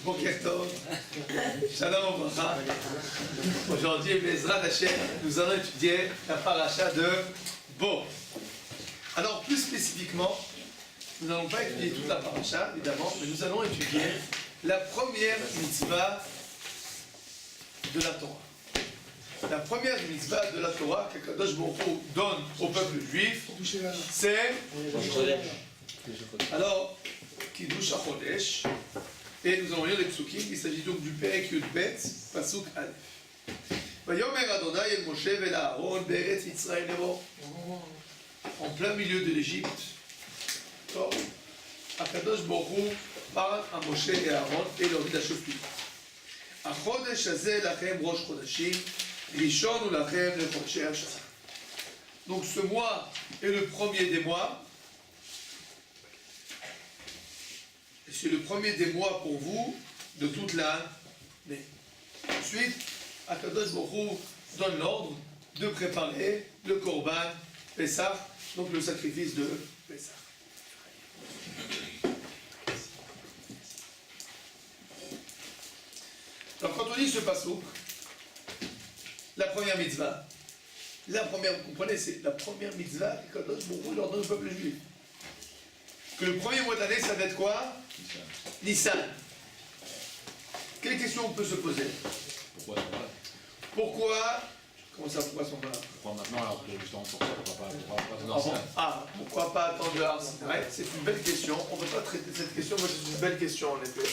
Boker Tov, Shalom Bracha. Aujourd'hui, Bezrat Hashem, nous allons étudier la paracha de Bo. Alors, plus spécifiquement, nous n'allons pas étudier toute la paracha, évidemment, mais nous allons étudier la première mitzvah de la Torah. La première mitzvah de la Torah qu'Akadosh Baruch Hu donne au peuple juif, c'est alors Kiddush HaChodesh. Et nous allons lire les psukim. Il s'agit donc du Perek Yud Bet, Pasuk Aleph. Vayomer Adonai el Moshe vel Aaron be'eretz Mitzrayim lemo. En plein milieu de l'Égypte, Akadosh Baruch Hu parle à Moshe et à Aaron et leur dit la chose suivante. Achodesh hazeh lachem rosh chodashim, rishon ulachem lechodshei hashana. Donc ce mois est le premier des mois. C'est le premier des mois pour vous de toute l'année. Ensuite, Akadosh Baruch Hu donne l'ordre de préparer le Korban Pessah, donc le sacrifice de Pessah. Alors quand on lit ce passouk, la première mitzvah, vous comprenez, c'est la première mitzvah qu'Akadosh Baruch Hu leur donne au peuple juif. Que le premier mois d'année, ça va être quoi? Nissan. Quelle question on peut se poser? Pourquoi Comment ça, pourquoi ils sont pas là? Pourquoi maintenant alors que justement pour ça, pourquoi pas attendre le Har Sinaï? C'est une belle question. On ne peut pas traiter cette question, moi c'est une belle question en effet.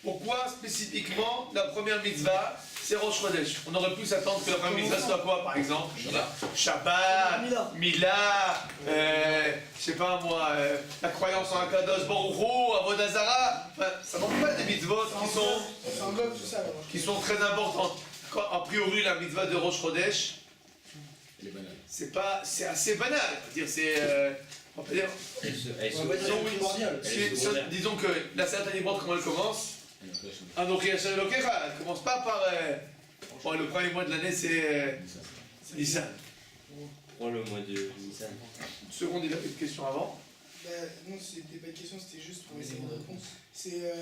Pourquoi spécifiquement la première mitzvah c'est Rosh Chodesh? On aurait pu s'attendre que la première mitzvah soit quoi par exemple? Shabbat, Mila, je sais pas moi, la croyance en Akadosh Baruch Hu, Avodah Zara. Enfin, ça manque pas des mitzvot qui sont très importantes. A priori la mitzvah de Rosh Chodesh, c'est assez banal. On peut dire, disons que la certaine libre comment elle commence? Anochi Hashem Elokecha, elle commence pas par. Le premier mois de l'année c'est Nissan. Prends le mois de Nissan. Une seconde, il avait une question avant. Non, c'était pas une question, c'était juste pour essayer de répondre. C'est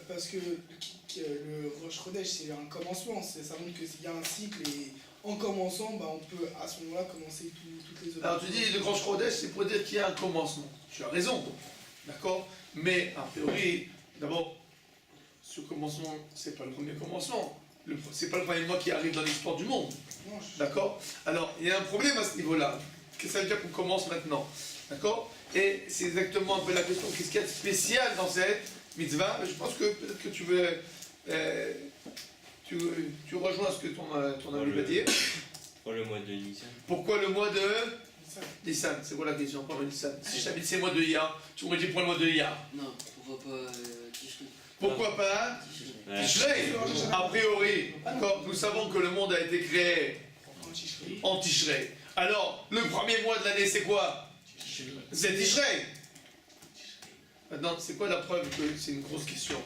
parce que le Rosh Chodesh c'est un commencement, ça montre qu'il y a un cycle et en commençant, on peut à ce moment-là commencer toutes les autres. Alors tu dis le Rosh Chodesh c'est pour dire qu'il y a un commencement. Tu as raison, d'accord? Mais a priori, d'abord, ce commencement, c'est pas le premier commencement. C'est pas le premier mois qui arrive dans l'histoire du monde. D'accord? Alors, il y a un problème à ce niveau-là. Qu'est-ce que ça veut dire qu'on commence maintenant? D'accord? Et c'est exactement un peu la question, qu'est-ce qu'il y a de spécial dans cette mitzvah? Je pense que peut-être que tu veux... tu rejoins ce que ton ami va dire. Pour le mois de Nissan. Pourquoi le mois de Nissan? C'est quoi la question? Pourquoi Nissan? Si je t'habite c'est le mois de Iyar, tu m'aurais dit pour le mois de Iyar. Non, pourquoi pas Tishrei? Pourquoi pas Tishrei? A priori, nous savons que le monde a été créé en Tishrei. Alors, le premier mois de l'année, c'est quoi? C'est Tishrei. Maintenant, c'est quoi la preuve que c'est une grosse question?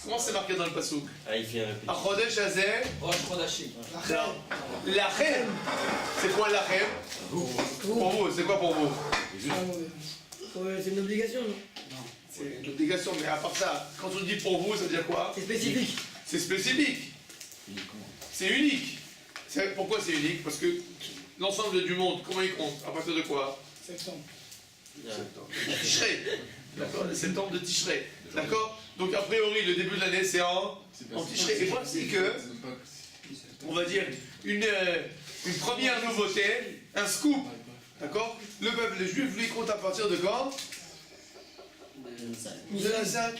Comment c'est marqué dans le passouk? Il fait un répétition. Achodesh hazeh Rosh Chodashim. Lachem. C'est quoi Lachem? Pour vous, c'est quoi pour vous? C'est une obligation, non? C'est une obligation, mais à part ça, quand on dit pour vous, ça veut dire quoi? C'est spécifique. C'est spécifique. C'est unique. Pourquoi c'est unique? Parce que l'ensemble du monde, comment il compte? À partir de quoi? Septembre. Tishrei. D'accord? Le septembre de Tishrei. D'accord? Donc a priori, le début de l'année, c'est en Tishrei. Et voici que, on va dire, une première nouveauté, un scoop. D'accord? Le peuple juif, lui, compte à partir de quand? De Nissan.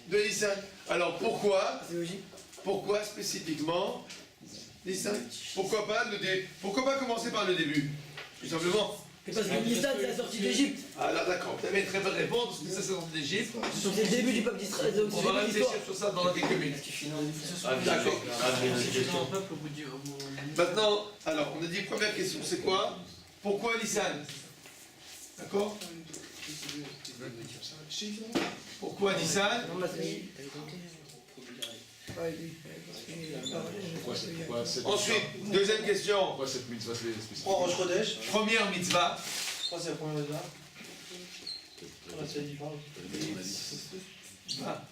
De Nissan. Alors pourquoi? C'est logique. Pourquoi spécifiquement Nissan? Pourquoi pas commencer par le début? Tout simplement. C'est parce que Nissan, c'est la sortie d'Égypte. Alors d'accord, vous avez une très bonne réponse, parce que ça c'est sorti d'Égypte. C'est le début du peuple d'Israël. On va réfléchir sur ça dans quelques minutes. D'accord. Maintenant, alors on a dit première question, c'est quoi? Pourquoi Nissan? D'accord? Pourquoi Nissan? Ensuite, deuxième question. Pourquoi cette mitzvah spécifique? Rosh Chodesh. Première mitzvah. Pourquoi c'est la première mitzvah? Voilà.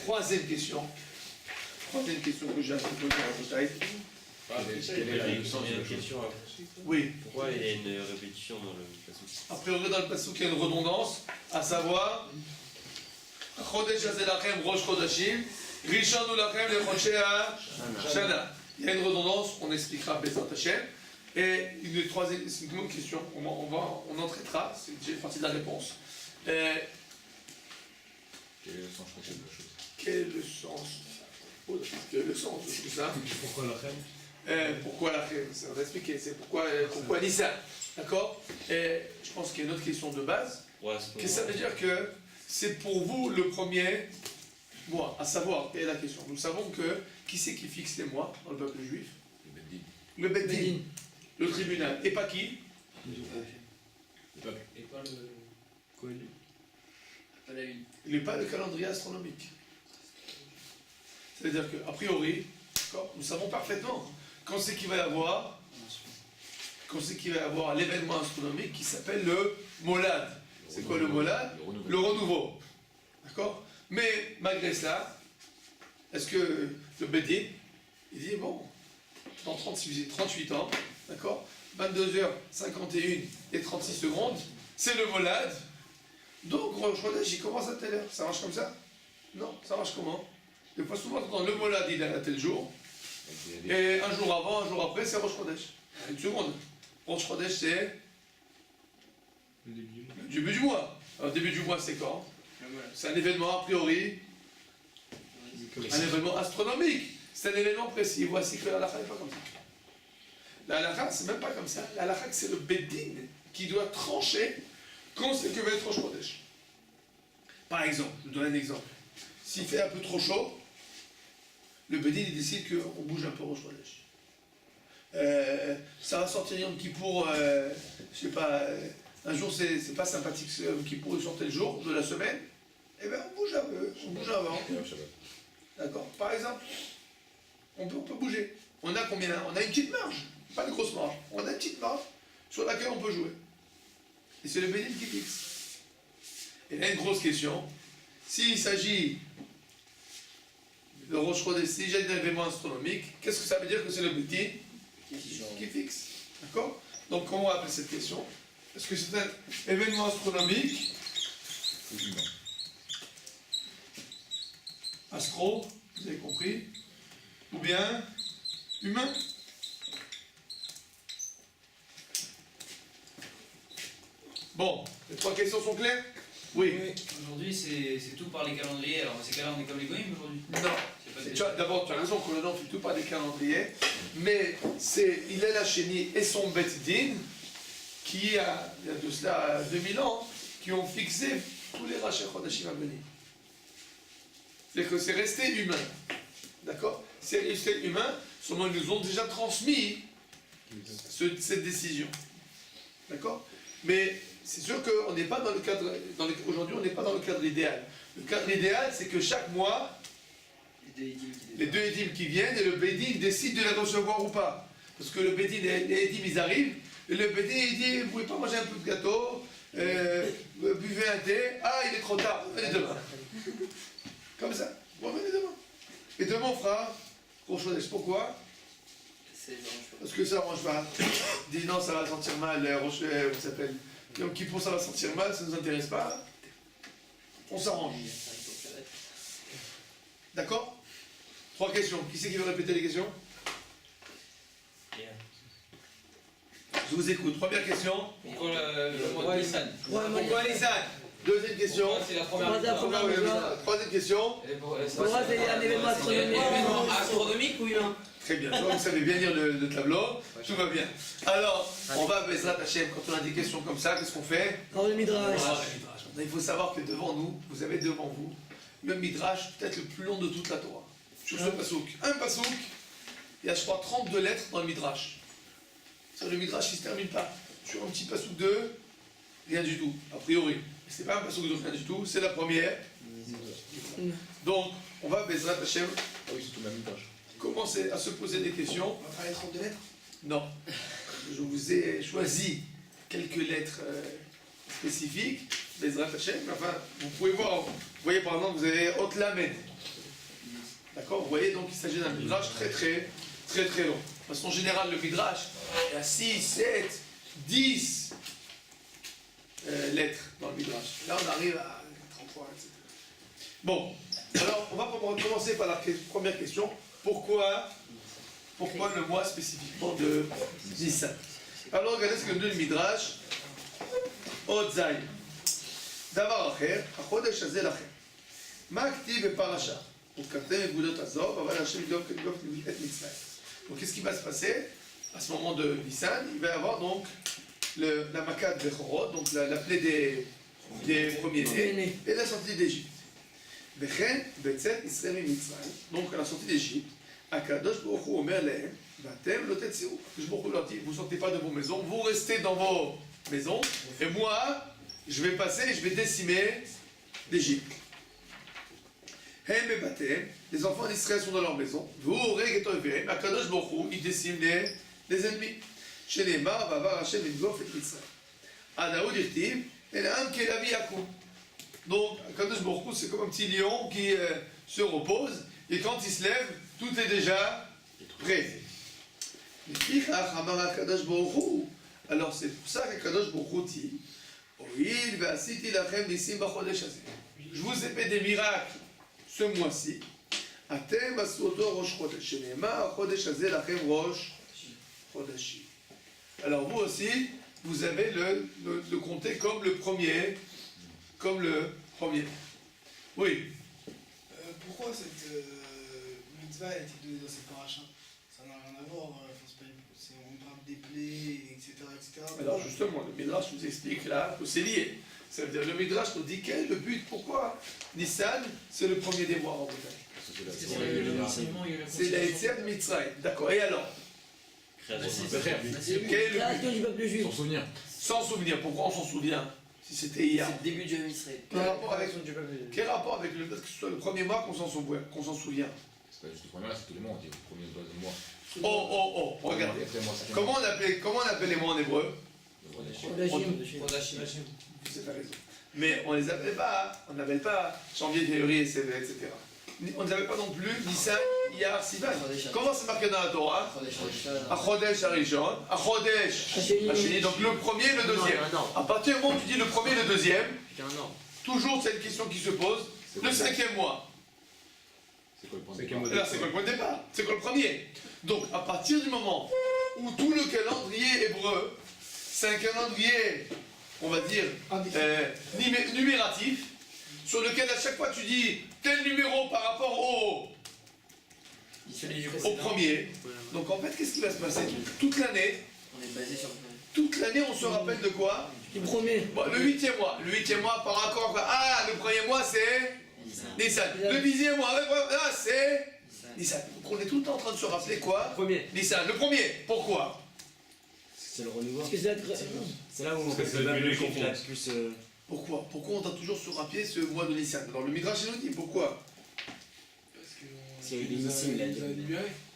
Troisième question. Troisième question que j'ai à vous poser à votre taille. Quelle est la J'ai leçon une de la chose? question. Oui. Pourquoi il y a une répétition dans le passage? A priori, dans le passage, il y a une redondance, à savoir Chodesh Hazelachem Rosh Chodashim, Rishon Ulachem Le Chodshea Shana. Il y a une redondance, on expliquera Bezrat Hashem. Et une troisième, c'est une autre question, on en traitera, c'est déjà une partie de la réponse. Quel est le sens de la chose? Quel est le sens? Quel est le sens de tout ça? Pourquoi la reine? Pourquoi la reine? Ça va expliquer, c'est pourquoi Nissan. D'accord? Et je pense qu'il y a une autre question de base. Ouais, Qu'est-ce que ça veut dire que c'est pour vous le premier mois? À savoir, quelle est la question? Nous savons que qui c'est qui fixe les mois dans le peuple juif? Le Beddin. Le Beddin, le tribunal. Et pas qui? Le peuple. Et pas le. Connu. Pas la une. Il n'est pas le calendrier astronomique. C'est-à-dire qu'a priori, d'accord, nous savons parfaitement quand c'est qu'il va y avoir, quand c'est qu'il va y avoir l'événement astronomique qui s'appelle le Molad. C'est quoi le Molad? Le renouveau. D'accord? Mais malgré cela, est-ce que le Beddin, il dit bon, dans 38 ans, d'accord, 22h51 et 36 secondes, c'est le Molad. Donc Rosh Chodesh, il commence à telle heure. Ça marche comme ça? Non, ça marche comment? Des fois souvent, quand le Molad, il est à tel jour, et un jour avant, un jour après, c'est Rosh Chodesh. Une seconde. Rosh Chodesh, c'est le début du mois. Alors, début du mois, c'est quand? C'est un événement a priori, un événement astronomique. C'est un événement précis. Voici que la halakha n'est pas comme ça. La halakha, c'est même pas comme ça. La halakha, c'est le Beddin qui doit trancher quand c'est que va être Rosh Chodesh. Par exemple, je vous donne un exemple. S'il fait un peu trop chaud, le Beddin il décide qu'on bouge un peu Rosh Chodesh. Ça va sortir Yom Kippour, je sais pas, un jour c'est pas sympathique, Yom Kippour il sortait le jour de la semaine, et bien on bouge un peu, on bouge avant. D'accord? Par exemple, on peut bouger. On a combien? On a une petite marge, pas une grosse marge, on a une petite marge sur laquelle on peut jouer. Et c'est le Beddin qui fixe. Et là, une grosse question. S'il s'agit de Rosh Chodesh, s'il s'agit d'un événement astronomique, qu'est-ce que ça veut dire que c'est le Beddin qui fixe? D'accord? Donc, comment on appelle cette question? Est-ce que c'est un événement astronomique? Astro, vous avez compris? Ou bien humain? Bon, les trois questions sont claires? Oui. Aujourd'hui, c'est tout par les calendriers. Alors, c'est on est comme les goïms aujourd'hui. Non. D'abord, tu as raison que le nom ne fait tout par des calendriers, mais c'est Hillel Hasheni et son Bet Din qui, il y a de cela 2000 ans, qui ont fixé tous les Rashi Chodashim à venir. C'est-à-dire que c'est resté humain. D'accord? C'est resté humain, seulement ils nous ont déjà transmis cette décision. D'accord? Mais c'est sûr qu'on n'est pas dans le cadre, aujourd'hui on n'est pas dans le cadre idéal. Le cadre idéal, c'est que chaque mois, les deux édimes qui viennent et le Beddin décide de les recevoir ou pas. Parce que le Beddin et les édimes ils arrivent, et le Beddin il dit vous pouvez pas manger un peu de gâteau, buvez un thé, ah il est trop tard, revenez demain. Comme ça, revenez demain. Et demain on fera Rosh Chodesh. Pourquoi? Parce que ça arrange pas. Il dit non, ça va sentir mal, ça s'appelle. Donc Kippour ça va sentir mal, ça ne nous intéresse pas. On s'arrange. D'accord? Trois questions. Qui c'est qui veut répéter les questions? Je vous écoute. Première question. Pourquoi le mois de Nissan? Pourquoi Nissan? Deuxième question. C'est la première. Troisième question. Pour moi, c'est un événement astronomique. Événement astronomique ou humain? Très bien. Toi, vous savez bien lire le tableau. Tout va bien. Alors, on va à Bezrat Hashem. Quand on a des questions comme ça, qu'est-ce qu'on fait? Dans le Midrash. Il faut savoir que devant nous, vous avez devant vous le Midrash peut-être le plus long de toute la Torah. Sur ce pasouk. Un pasouk, il y a je crois 32 lettres dans le Midrash. Le Midrash il se termine pas sur un petit pasouk de rien du tout, a priori. C'est pas un pasouk de rien du tout, c'est la première. Donc, on va Bezrat Hashem. Ah oui, c'est tout le même Midrash. Commencer à se poser des questions. On va faire les 32 lettres. Non. Je vous ai choisi quelques lettres spécifiques, Bezrat Hashem, enfin, vous pouvez voir, vous voyez par exemple, vous avez Hot Lamed. D'accord? Vous voyez donc il s'agit d'un midrash très long. De façon générale, le midrash, il y a 6, 7, 10 lettres dans le midrash. Là, on arrive à 33, etc. Bon, alors on va commencer par la première question. Pourquoi le mois spécifiquement de Nissan? Alors regardez ce que nous dit le midrash. Od Zayin. Davar acher, hachodesh hazeh lachem. Ma ktiv beparasha. Utkartem et gudot azov, aval Hashem yidov et mitzvah. Donc qu'est-ce qui va se passer à ce moment de Nissan? Il va y avoir donc la Makat Bechorot, donc la plaie des premiers-nés, et la sortie d'Égypte. Vechen betzet Israël mitzvah. Donc à la sortie d'Égypte, Akadosh Baruch Hu omer lehem, vatem lo tetziu. Akadosh Baruch Hu leur dit, vous ne sortez pas de vos maisons, vous restez dans vos maisons, et moi, je vais passer et je vais décimer l'Égypte. Hem bebatem, les enfants d'Israël sont dans leur maison. Vous aurez geto evirem, Akadosh Baruch Hu, il décime les ennemis. Chez les Mar, Vavar Hashem et Gof et Mitzrayim. Adaoud irtiv, et l'âme qui est la vie à coup. Donc, Akadosh Baruch Hu, c'est comme un petit lion qui se repose, et quand il se lève, tout est déjà prêt. Alors c'est pour ça qu'Akadosh Baruch Hu dit, je vous ai fait des miracles ce mois-ci. Alors vous aussi, vous avez le compter comme le premier. Oui. Pourquoi cette mitzvah a été donnée dans ces parachas? Ça n'a rien à voir, on parle des plaies, etc. Alors justement, le Midrash nous explique là que c'est lié. Ça veut dire le Midrash nous dit quel est le but, pourquoi Nissan, c'est le premier des mois en Bretagne. C'est la Yetziat Mitzrayim. D'accord, et alors? Création. Quel est le Création du peuple juif. Sans souvenir. Sans souvenir, pourquoi on s'en souvient? Si c'était hier. C'est le début de Israël. Quel rapport avec le fait que ce soit le premier mois qu'on s'en souvient? C'est pas juste le premier mois, c'est tous les mois, on dit le premier mois. Oh, regardez. Comment on appelle les mois en hébreu? Kodashim. Vous avez raison. Mais on les appelle pas, on n'appelle pas janvier, février, etc. On ne les appelle pas non plus Nissan, Iyar, Sivan. Comment c'est marqué dans la Torah? Achodesh Arishon, Achodesh Hasheni. Donc le premier et le deuxième. À partir du moment où tu dis le premier et le deuxième, toujours c'est une question qui se pose. Le cinquième mois. C'est quoi le point? Là, c'est quoi le point de départ? C'est quoi le premier? Donc, à partir du moment où tout le calendrier hébreu, c'est un calendrier, on va dire, numératif, sur lequel à chaque fois tu dis tel numéro par rapport au premier. Donc, en fait, qu'est-ce qui va se passer? Toute l'année, On est basé sur on se rappelle de quoi? Du premier. Bon, le huitième mois. Le huitième mois par rapport à... Ah, le premier mois, c'est Nissan. Le dixième mois, là, c'est Nissan. Donc on est tout le temps en train de se rappeler quoi? Nissan. Le premier. Pourquoi? C'est le renouveau. Parce que C'est là où on Parce que fait c'est le le plus complexe. plus. Pourquoi on doit toujours se rappeler ce mois de Nissan? Alors le Midrash nous dit pourquoi? S'il y a eu des missiles, il a dit.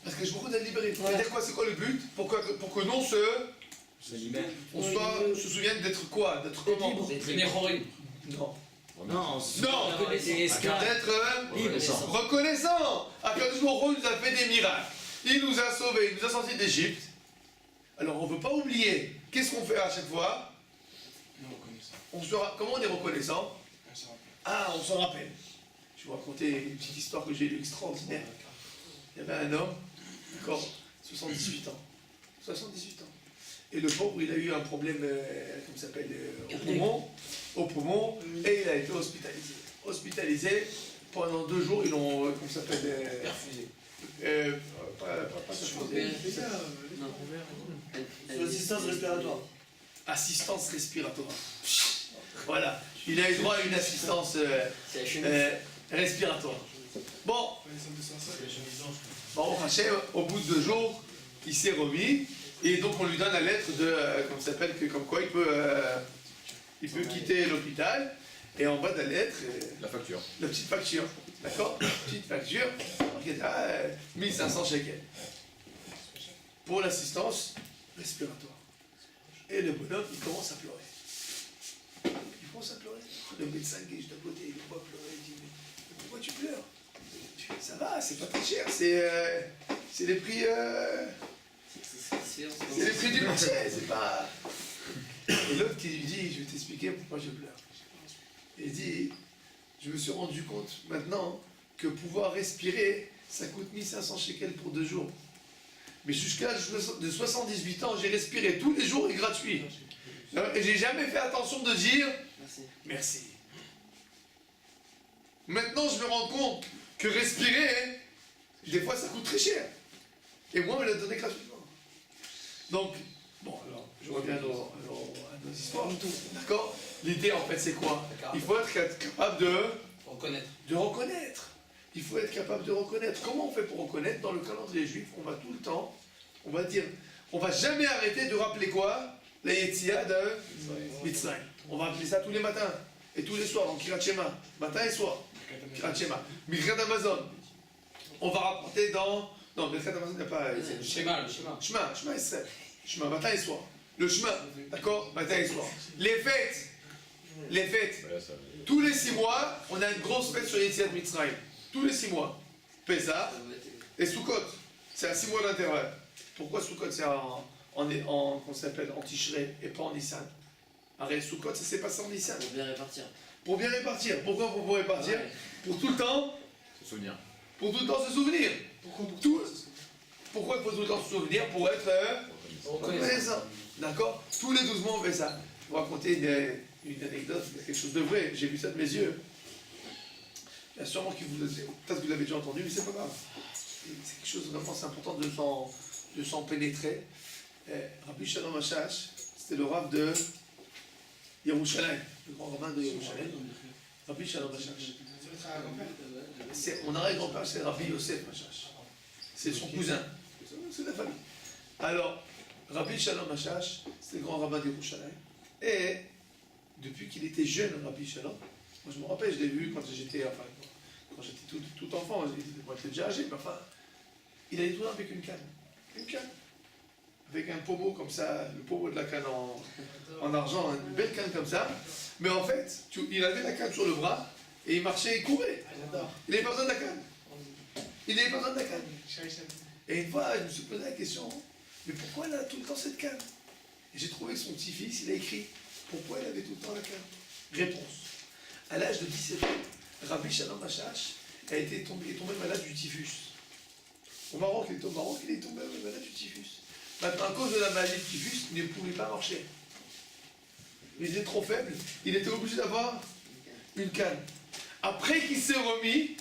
Parce que je beaucoup d'être libéré. C'est-à-dire quoi? C'est quoi le but? Pour que non Se libère. on se souvienne d'être quoi? D'être comment? Non. Non, Non. des esclaves. D'être reconnaissant. Akadosh Baruch Hu nous a fait des miracles. Il nous a sauvés, il nous a sortis d'Égypte. Alors on ne veut pas oublier. Qu'est-ce qu'on fait à chaque fois? Comment on est reconnaissant? Ah, on s'en rappelle. Je vais vous raconter une petite histoire que j'ai lue extraordinaire. Il y avait un homme, d'accord, 78 ans. 78 ans. Et le pauvre, il a eu un problème, comment ça s'appelle, au poumon, et il a été hospitalisé. Hospitalisé, pendant 2 jours, ils l'ont, comment ça s'appelle, perfusé. pas perfusé. L'assistance respiratoire. Assistance respiratoire. Voilà, il a eu droit à une assistance respiratoire. Bon, Hashem, au bout de 2 jours, il s'est remis, et donc on lui donne la lettre de, comment ça s'appelle, comme quoi il peut quitter l'hôpital, et en bas de la lettre, La facture. la petite facture, d'accord? Petite facture, 1500 shekels pour l'assistance respiratoire. Et le bonhomme, il commence à pleurer. Il commence à pleurer. Le médecin qui est juste à côté, il me voit pleurer, il dit mais pourquoi tu pleures? Je fais, ça va, c'est pas très cher, c'est les prix. C'est les prix du marché, c'est pas. Et l'autre qui lui dit, je vais t'expliquer pourquoi je pleure. Il dit, je me suis rendu compte maintenant que pouvoir respirer, ça coûte 1500 shekels pour 2 jours. Mais jusqu'à l'âge de 78 ans, j'ai respiré tous les jours et gratuit. Et j'ai jamais fait attention de dire merci. Maintenant, je me rends compte que respirer, des fois, ça coûte très cher. Et moi, on me l'a donné gratuitement. Donc, bon, alors, je reviens à nos histoires. D'accord? L'idée, en fait, c'est quoi? Il faut être capable de reconnaître. Il faut être capable de reconnaître. Comment on fait pour reconnaître? Dans le calendrier juif, on va tout le temps, on va dire, on va jamais arrêter de rappeler quoi? La Yetzia de Mitzrayim. On va appeler ça tous les matins et tous les soirs, dans Kirat Shema, matin et soir. Kirat Shema. Birkat Amazon. On va rapporter dans. Non, Birkat Amazon, il n'y a pas. Le schéma. Shema Israël. Shema, matin et soir. Le chemin, d'accord? Matin et soir. Les fêtes. Tous les 6 mois, on a une grosse fête sur Yetziat Mitzrayim. Tous les 6 mois. Pessah et Sukkot. C'est à 6 mois d'intervalle. Pourquoi Sukkot c'est qu'on s'appelle en Tishrei et pas en Nissan? Arrête, Sukkot, ça s'est passé en Nissan. Pour bien répartir. Pourquoi pour répartir? Pour tout le temps Se souvenir. Pour tout le temps se souvenir. Pourquoi il faut tout le temps se souvenir? Pour être reconnaissant. D'accord? Tous les 12 mois on fait ça. Je vais vous raconter une anecdote, quelque chose de vrai. J'ai vu ça de mes yeux. Il y a sûrement qui peut-être que vous l'avez déjà entendu, mais c'est pas grave. C'est quelque chose vraiment, c'est important de s'en pénétrer. Rabbi Shalom Hachash, c'était le rav de Yerushalayim, le grand rabbin de Yerushalayim. Rabbi Shalom Hachash. Mon arrière-grand-père, c'est Rabbi Yosef Hachash. C'est son cousin. C'est la famille. Alors, Rabbi Shalom Hachash, c'est le grand rabbin de Yerushalayim. Et depuis qu'il était jeune, Rabbi Shalom, moi je me rappelle, je l'ai vu quand j'étais tout enfant, moi j'étais déjà âgé, mais enfin, il allait tout le temps avec une canne. Une canne. Avec un pommeau comme ça, le pommeau de la canne en argent, une belle canne comme ça. Mais en fait, il avait la canne sur le bras et il marchait et il courait. Il n'avait pas besoin de la canne. Et une fois, je me suis posé la question, mais pourquoi il a tout le temps cette canne? Et j'ai trouvé que son petit-fils, il a écrit, pourquoi il avait tout le temps la canne? Réponse. À l'âge de 17 ans, Rabbi Shalom Hachash est tombé malade du typhus. Au Maroc, il est tombé malade du typhus. Maintenant, à cause de la maladie du typhus, il ne pouvait pas marcher. Il était trop faible, il était obligé d'avoir une canne. Après qu'il s'est remis,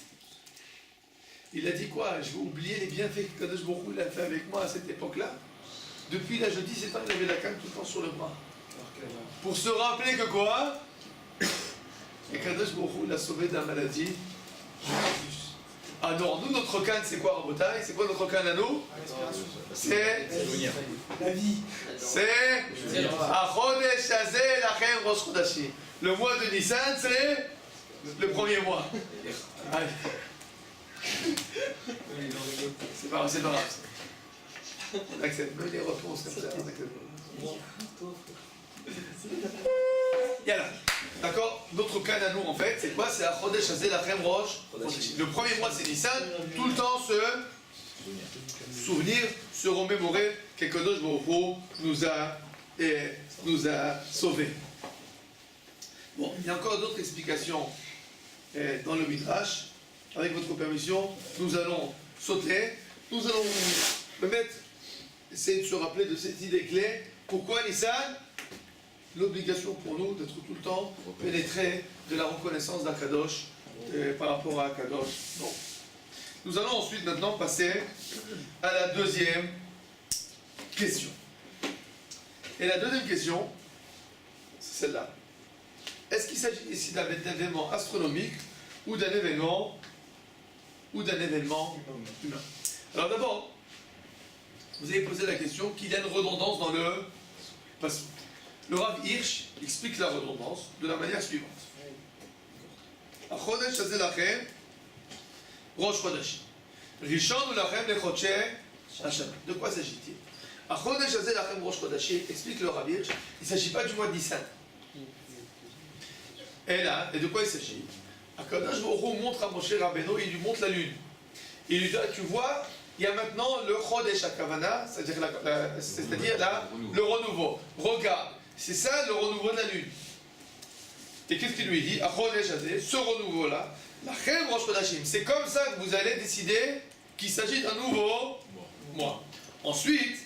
il a dit quoi? Je vais oublier les bienfaits que Kadosh Baruch Hu a fait avec moi à cette époque-là. Depuis l'âge de 17 ans, il avait la canne tout le temps sur le bras. Pour se rappeler que quoi? Et Kadosh Baruch Hu l'a sauvé de la maladie du typhus. Ah non, nous, notre canne, c'est quoi, Rabotai? C'est quoi notre canne à nous? C'est la vie. C'est Achodesh Hazeh Lachem Rosh Chodashi. Le mois de Nissan, c'est le premier mois. Allez. C'est pas grave. On accepte même les réponses comme ça. On accepte. Yalla. D'accord? Notre canne à nous, en fait, c'est quoi? C'est Achodesh Hazeh Lachem Rosh Chodashi. Le premier mois, c'est Nissan. Tout le temps, se souvenir, se remémorer que Kadosh Baruch Hu nous a sauvés. Bon, il y a encore d'autres explications dans le Midrash. Avec votre permission, nous allons sauter. Nous allons essayer de se rappeler de cette idée clé. Pourquoi Nissan? L'obligation pour nous d'être tout le temps pénétrés de la reconnaissance d'Akadosh par rapport à Akadosh. Bon. Nous allons ensuite maintenant passer à la deuxième question. Et la deuxième question, c'est celle-là. Est-ce qu'il s'agit ici d'un événement astronomique ou d'un événement humain? Alors d'abord, vous avez posé la question qu'il y a une redondance dans le passage. Le Rav Hirsch explique la redondance de la manière suivante. Achodesh hazeh lachem Rosh Chodesh. Rishon ou lachem lechodshei Hashana. De quoi s'agit-il? Achodesh hazeh lachem Rosh Chodesh explique le Rav Hirsch. Il ne s'agit pas du mois de Nissan. Et là, et de quoi il s'agit? Akadosh Baruch Hu montre à Moshe Rabbeinu, il lui montre la lune. Il lui dit, tu vois, il y a maintenant le Chodesh HaKavana, c'est-à-dire le renouveau. Regarde, c'est ça le renouveau de la lune. Et qu'est-ce qu'il lui dit? Ce renouveau-là, Lachem Rosh Chodashim, c'est comme ça que vous allez décider qu'il s'agit d'un nouveau mois. Ensuite,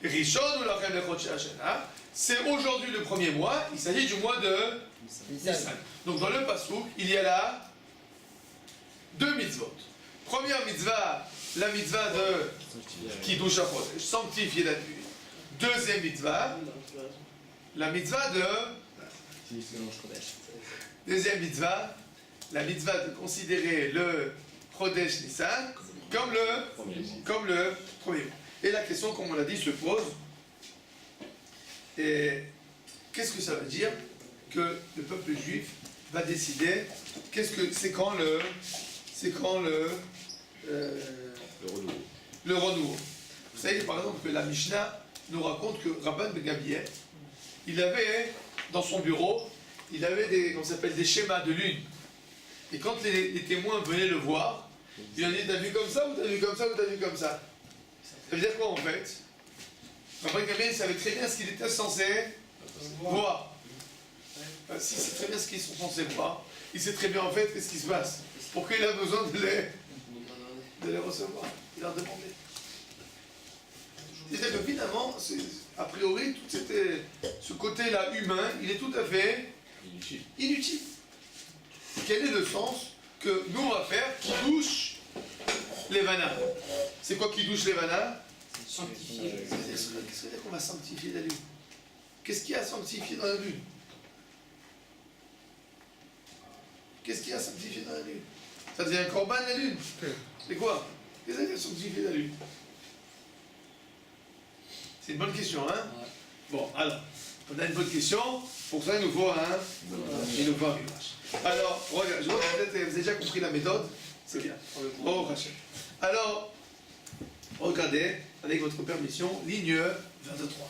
Rishon ou Lachem Lechodesh Hashana, c'est aujourd'hui le premier mois, il s'agit du mois de Nissan. Donc dans le Passouk, il y a là 2 mitzvot. Première mitzvah, la mitzvah de Kiddush HaChodesh, sanctifier la nuit. Deuxième mitzvah, la mitzvah de... Deuxième mitzvah, la mitzvah de considérer le Chodesh Nissan comme le premier mois. Et la question, comme on l'a dit, se pose. Et qu'est-ce que ça veut dire que le peuple juif va décider c'est quand le renouveau. Vous savez par exemple que la Mishnah nous raconte que Rabban Ben Gamliel, il avait dans son bureau, il avait des schémas de lune. Et quand les témoins venaient le voir, il leur disait, t'as vu comme ça ou t'as vu comme ça ou t'as vu comme ça? Ça veut dire quoi en fait? Rabban Ben Gamliel savait très bien ce qu'il était censé voir. Si c'est très bien ce qu'ils sont censés voir, il sait très bien en fait qu'est-ce qui se passe. Pourquoi il a besoin de les recevoir, il leur demandait. C'est-à-dire que finalement, a priori, ce côté-là humain, il est tout à fait inutile. Quel est le sens que nous on va faire qui douche les vanas? C'est quoi qui douche les vanas? Sanctifier. Qu'est-ce que ça veut dire qu'on va sanctifier la lune? Qu'est-ce qu'il y a à sanctifier dans la lune? Qu'est-ce qu'il y a à sanctifier dans la lune? Ça devient un corban la lune? C'est quoi? Qu'est-ce qu'il y a à sanctifier la lune? C'est une bonne question, hein? Ouais. Bon, alors, on a une bonne question. Pour ça, il nous faut un village. Alors, regarde, je vois que peut-être vous avez déjà compris la méthode. C'est bien. Oh, Rachel. Alors, regardez, avec votre permission, ligne 23.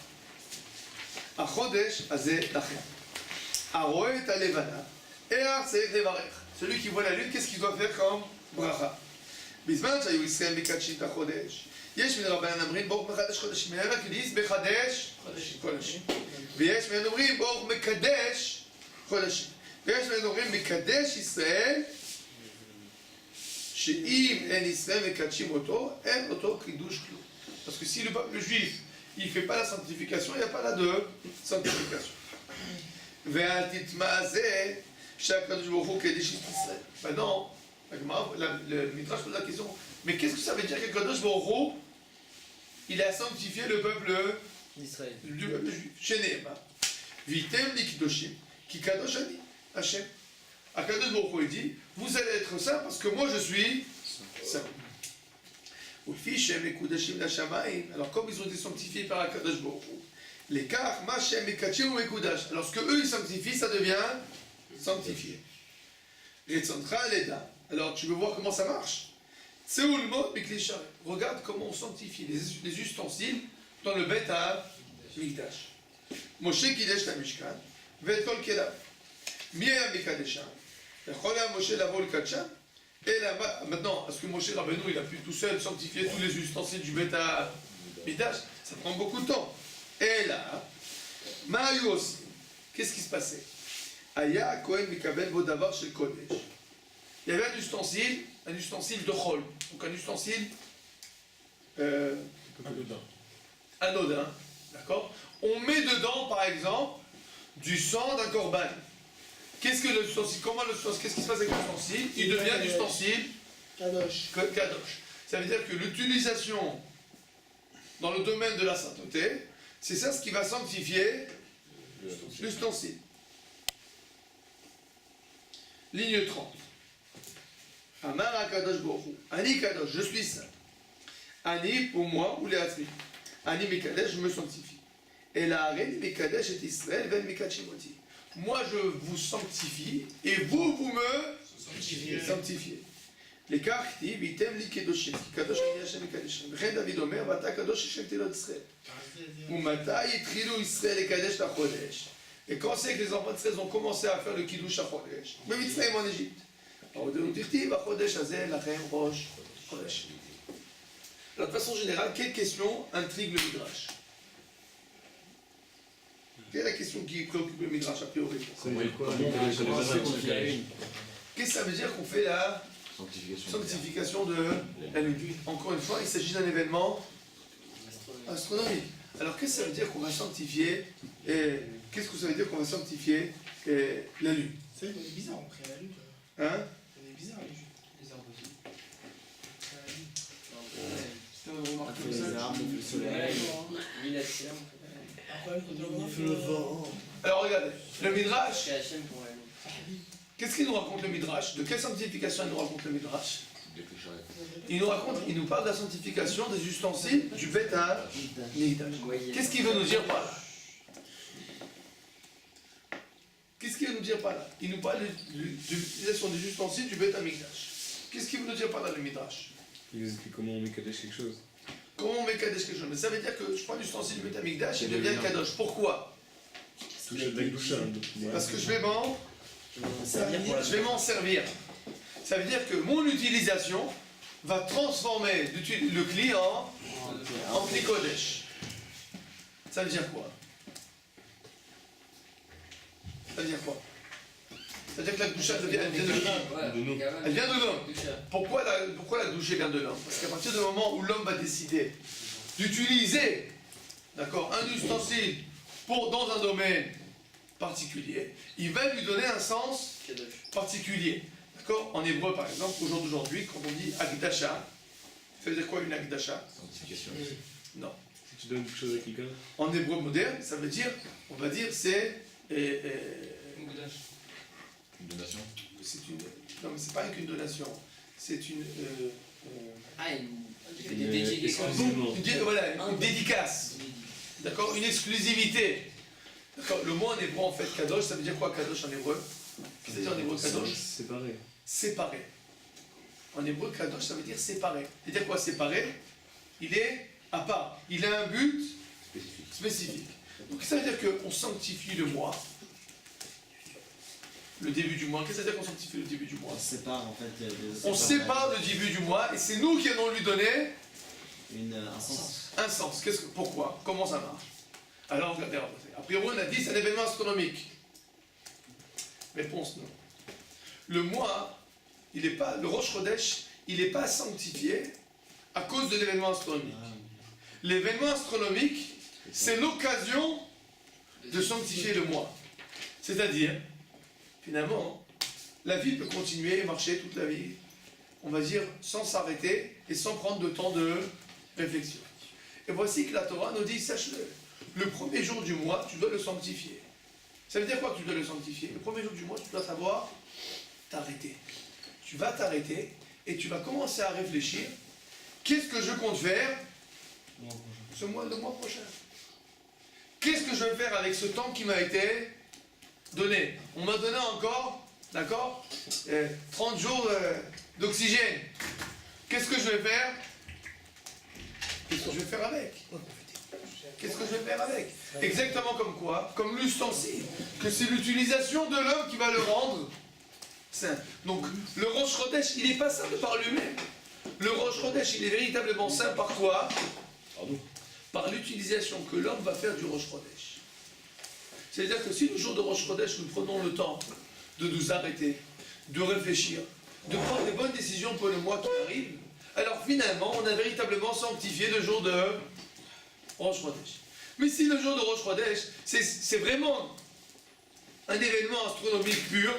Achodesh azeh lachem. Aroet alevana. Celui qui voit la lune, qu'est-ce qu'il doit faire comme bracha? בזמן שהיו ישראל מקדשים את החודש, יש מן רבנן אומרים ברוך מחדש חודשים, אלא רק יודעים מחדש חודשים. ויש מן אומרים ברוך מקדש חודשים. ויש מן אומרים מקדש ישראל, שאם אין ישראל מקדשים אותו, אין אותו קידוש כלום. Parce que si le peuple juif, il ne fait pas la sanctification, il n'y a pas là de sanctification. ואל תתמעזה שהקדוש ברוך הוא קידש את ישראל. Maintenant, le Midrash pose la question, mais qu'est-ce que ça veut dire que Kadosh Baruch Hu, il a sanctifié le peuple d'Israël, du peuple juif? Chez Nehema. Vitem likidoshim, ki kadosh ani, Hachem. À Kadosh Baruch Hu, il dit, vous allez être saints parce que moi je suis saint. Ufi shem ekudashim la shamayim. Alors comme ils ont été sanctifiés par Kadosh Baruch Hu, l'écart ma shem ekachim ou ekudash. Alors ce que eux ils sanctifient, ça devient sanctifié. Retzontra leda. Alors, tu veux voir comment ça marche? Regarde comment on sanctifie les ustensiles dans le Beth HaMikdash. Moshe Kidesh la Mishkan, Vet Kol Kelav. Miya Mikadesha. Chola Moshe Lavo le Kacham. Et là, maintenant, parce que Moshe Rabbeinu, il a pu tout seul sanctifier tous les ustensiles du Beth HaMikdash, ça prend beaucoup de temps. Et là, Mayu aussi. Qu'est-ce qui se passait? Aya Kohen Mikabel Bodavar Shel Kodesh. Il y avait un ustensile de chol, donc un ustensile anodin, d'accord? On met dedans, par exemple, du sang d'un corban. Qu'est-ce que l'ustensile? Qu'est-ce qui se passe avec l'ustensile? Il devient un ustensile kadosh. Ça veut dire que l'utilisation dans le domaine de la sainteté, c'est ça ce qui va sanctifier l'ustensile. Ligne 30. Amar HaKadosh Baruch Hu. Ani Kadosh, je suis saint. Ani pour moi ou les Hatzmi. Ani Mikadesh, je me sanctifie. Et la Arène Mikadesh et Israël, ven Mikachimoti. Moi je vous sanctifie et vous me sanctifiez. Les Karchti, Vitem li Kedoshim. Kadosh ani Hashem Mikadeshim. V'chen David Omer, Vata Kadosh Hashem Telot Israël. Umata yitchilu Israël et Kadesh la Chodesh. Et quand c'est que les enfants d'Israël ont commencé à faire le Kiddush à Chodesh, même Israël en Égypte. Alors, de façon générale, quelle question intrigue le Midrash? Quelle est la question qui préoccupe le Midrash a priori? Qu'est-ce que ça veut dire qu'on fait la sanctification de la lune? Encore une fois, il s'agit d'un événement astronomique. Alors qu'est-ce que ça veut dire qu'on va sanctifier qu'est-ce que ça veut dire qu'on va sanctifier la lune? C'est vrai qu'on est bizarre, on prie à la lune. Hein? On est bizarre, les juifs. Les arbres aussi. C'était une remarque comme Les ça. arbres, le soleil, l'île Après, il fait le vent. Alors regardez, le Midrash, chez Hachem pour la lune. qu'est-ce qu'il nous raconte le Midrash? De quelle sanctification il nous raconte le Midrash? Il nous parle de la sanctification des ustensiles du Beth Amikdash. Qu'est-ce qu'il veut nous dire par là? Qu'est-ce qu'il veut nous dire par là? Il nous parle de l'utilisation des ustensiles du Beth Amikdash. Qu'est-ce qu'il veut nous dire par là le Midrash? Il nous explique comment on met Kadesh quelque chose. Comment on met Kadesh quelque chose? Mais ça veut dire que je prends l'ustensile du Beth Amikdash et devient Kadosh. Pourquoi? Parce que je vais m'en servir. Ça veut dire que mon utilisation va transformer le cli en cli Kodesh. Ça veut dire quoi? Ça veut dire quoi? Ça veut dire que la doucha elle vient de l'homme. Elle vient de l'homme. Pourquoi la douche vient de l'homme? Parce qu'à partir du moment où l'homme va décider d'utiliser, d'accord, un ustensile dans un domaine particulier, il va lui donner un sens particulier. D'accord? En hébreu, par exemple, au jour d'aujourd'hui, quand on dit Agdasha, ça veut dire quoi une Agdasha? Sanctification. Non. Si tu donnes quelque chose à quelqu'un. En hébreu moderne, ça veut dire, on va dire, c'est. Une donation. Non, mais c'est pas qu'une donation. C'est une. Une dédicace. D'accord? Une exclusivité. D'accord? Le mot en hébreu, en fait, kadosh, ça veut dire quoi kadosh en hébreu? Qu'est-ce que ça veut dire en hébreu kadosh? Séparé. Séparé. En hébreu, kadosh, ça veut dire séparé. C'est-à-dire quoi séparé? Il est à part. Il a un but spécifique. Donc ça veut dire qu'on sanctifie le mois. Le début du mois. Qu'est-ce que ça veut dire qu'on sanctifie le début du mois? On sépare en fait. On sépare le début du mois et c'est nous qui allons lui donner un sens. un sens. Pourquoi? Comment ça marche? Alors regardez, a priori on a dit c'est un événement astronomique. Réponse non. Le mois, le Rosh Chodesh, il n'est pas sanctifié à cause de l'événement astronomique. L'événement astronomique, c'est l'occasion de sanctifier le mois. C'est-à-dire, finalement, la vie peut continuer et marcher toute la vie, on va dire, sans s'arrêter et sans prendre de temps de réflexion. Et voici que la Torah nous dit, sache-le, le premier jour du mois, tu dois le sanctifier. Ça veut dire quoi que tu dois le sanctifier? Le premier jour du mois, tu dois savoir t'arrêter. Tu vas t'arrêter et tu vas commencer à réfléchir. Qu'est-ce que je compte faire le mois prochain? Qu'est-ce que je vais faire avec ce temps qui m'a été donné? On m'a donné encore, d'accord, 30 jours d'oxygène. Qu'est-ce que je vais faire? Qu'est-ce que je vais faire avec? Qu'est-ce que je vais faire avec? Exactement comme quoi? Comme l'ustensile. Que c'est l'utilisation de l'homme qui va le rendre saint. Donc, le Rosh Chodesh, il n'est pas saint de par lui-même. Le Rosh Chodesh, il est véritablement saint par quoi? Par l'utilisation que l'homme va faire du Rosh Chodesh. C'est-à-dire que si le jour de Rosh Chodesh, nous prenons le temps de nous arrêter, de réfléchir, de prendre des bonnes décisions pour le mois qui arrive, alors finalement, on a véritablement sanctifié le jour de Rosh Chodesh. Mais si le jour de Rosh Chodesh, c'est vraiment un événement astronomique pur,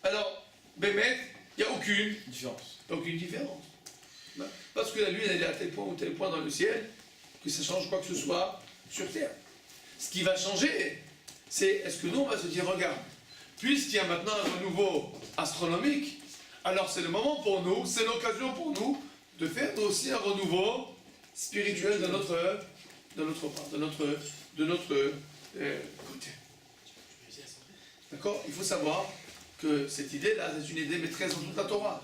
alors, Bémet, il n'y a aucune différence. Parce que la Lune, elle est à tel point ou tel point dans le ciel, que ça change quoi que ce soit sur Terre. Ce qui va changer, c'est est-ce que nous, on va se dire, regarde, puisqu'il y a maintenant un renouveau astronomique, alors c'est le moment pour nous, c'est l'occasion pour nous de faire aussi un renouveau spirituel de notre part, de notre côté. D'accord? Il faut savoir que cette idée-là, c'est une idée maîtresse dans toute la Torah.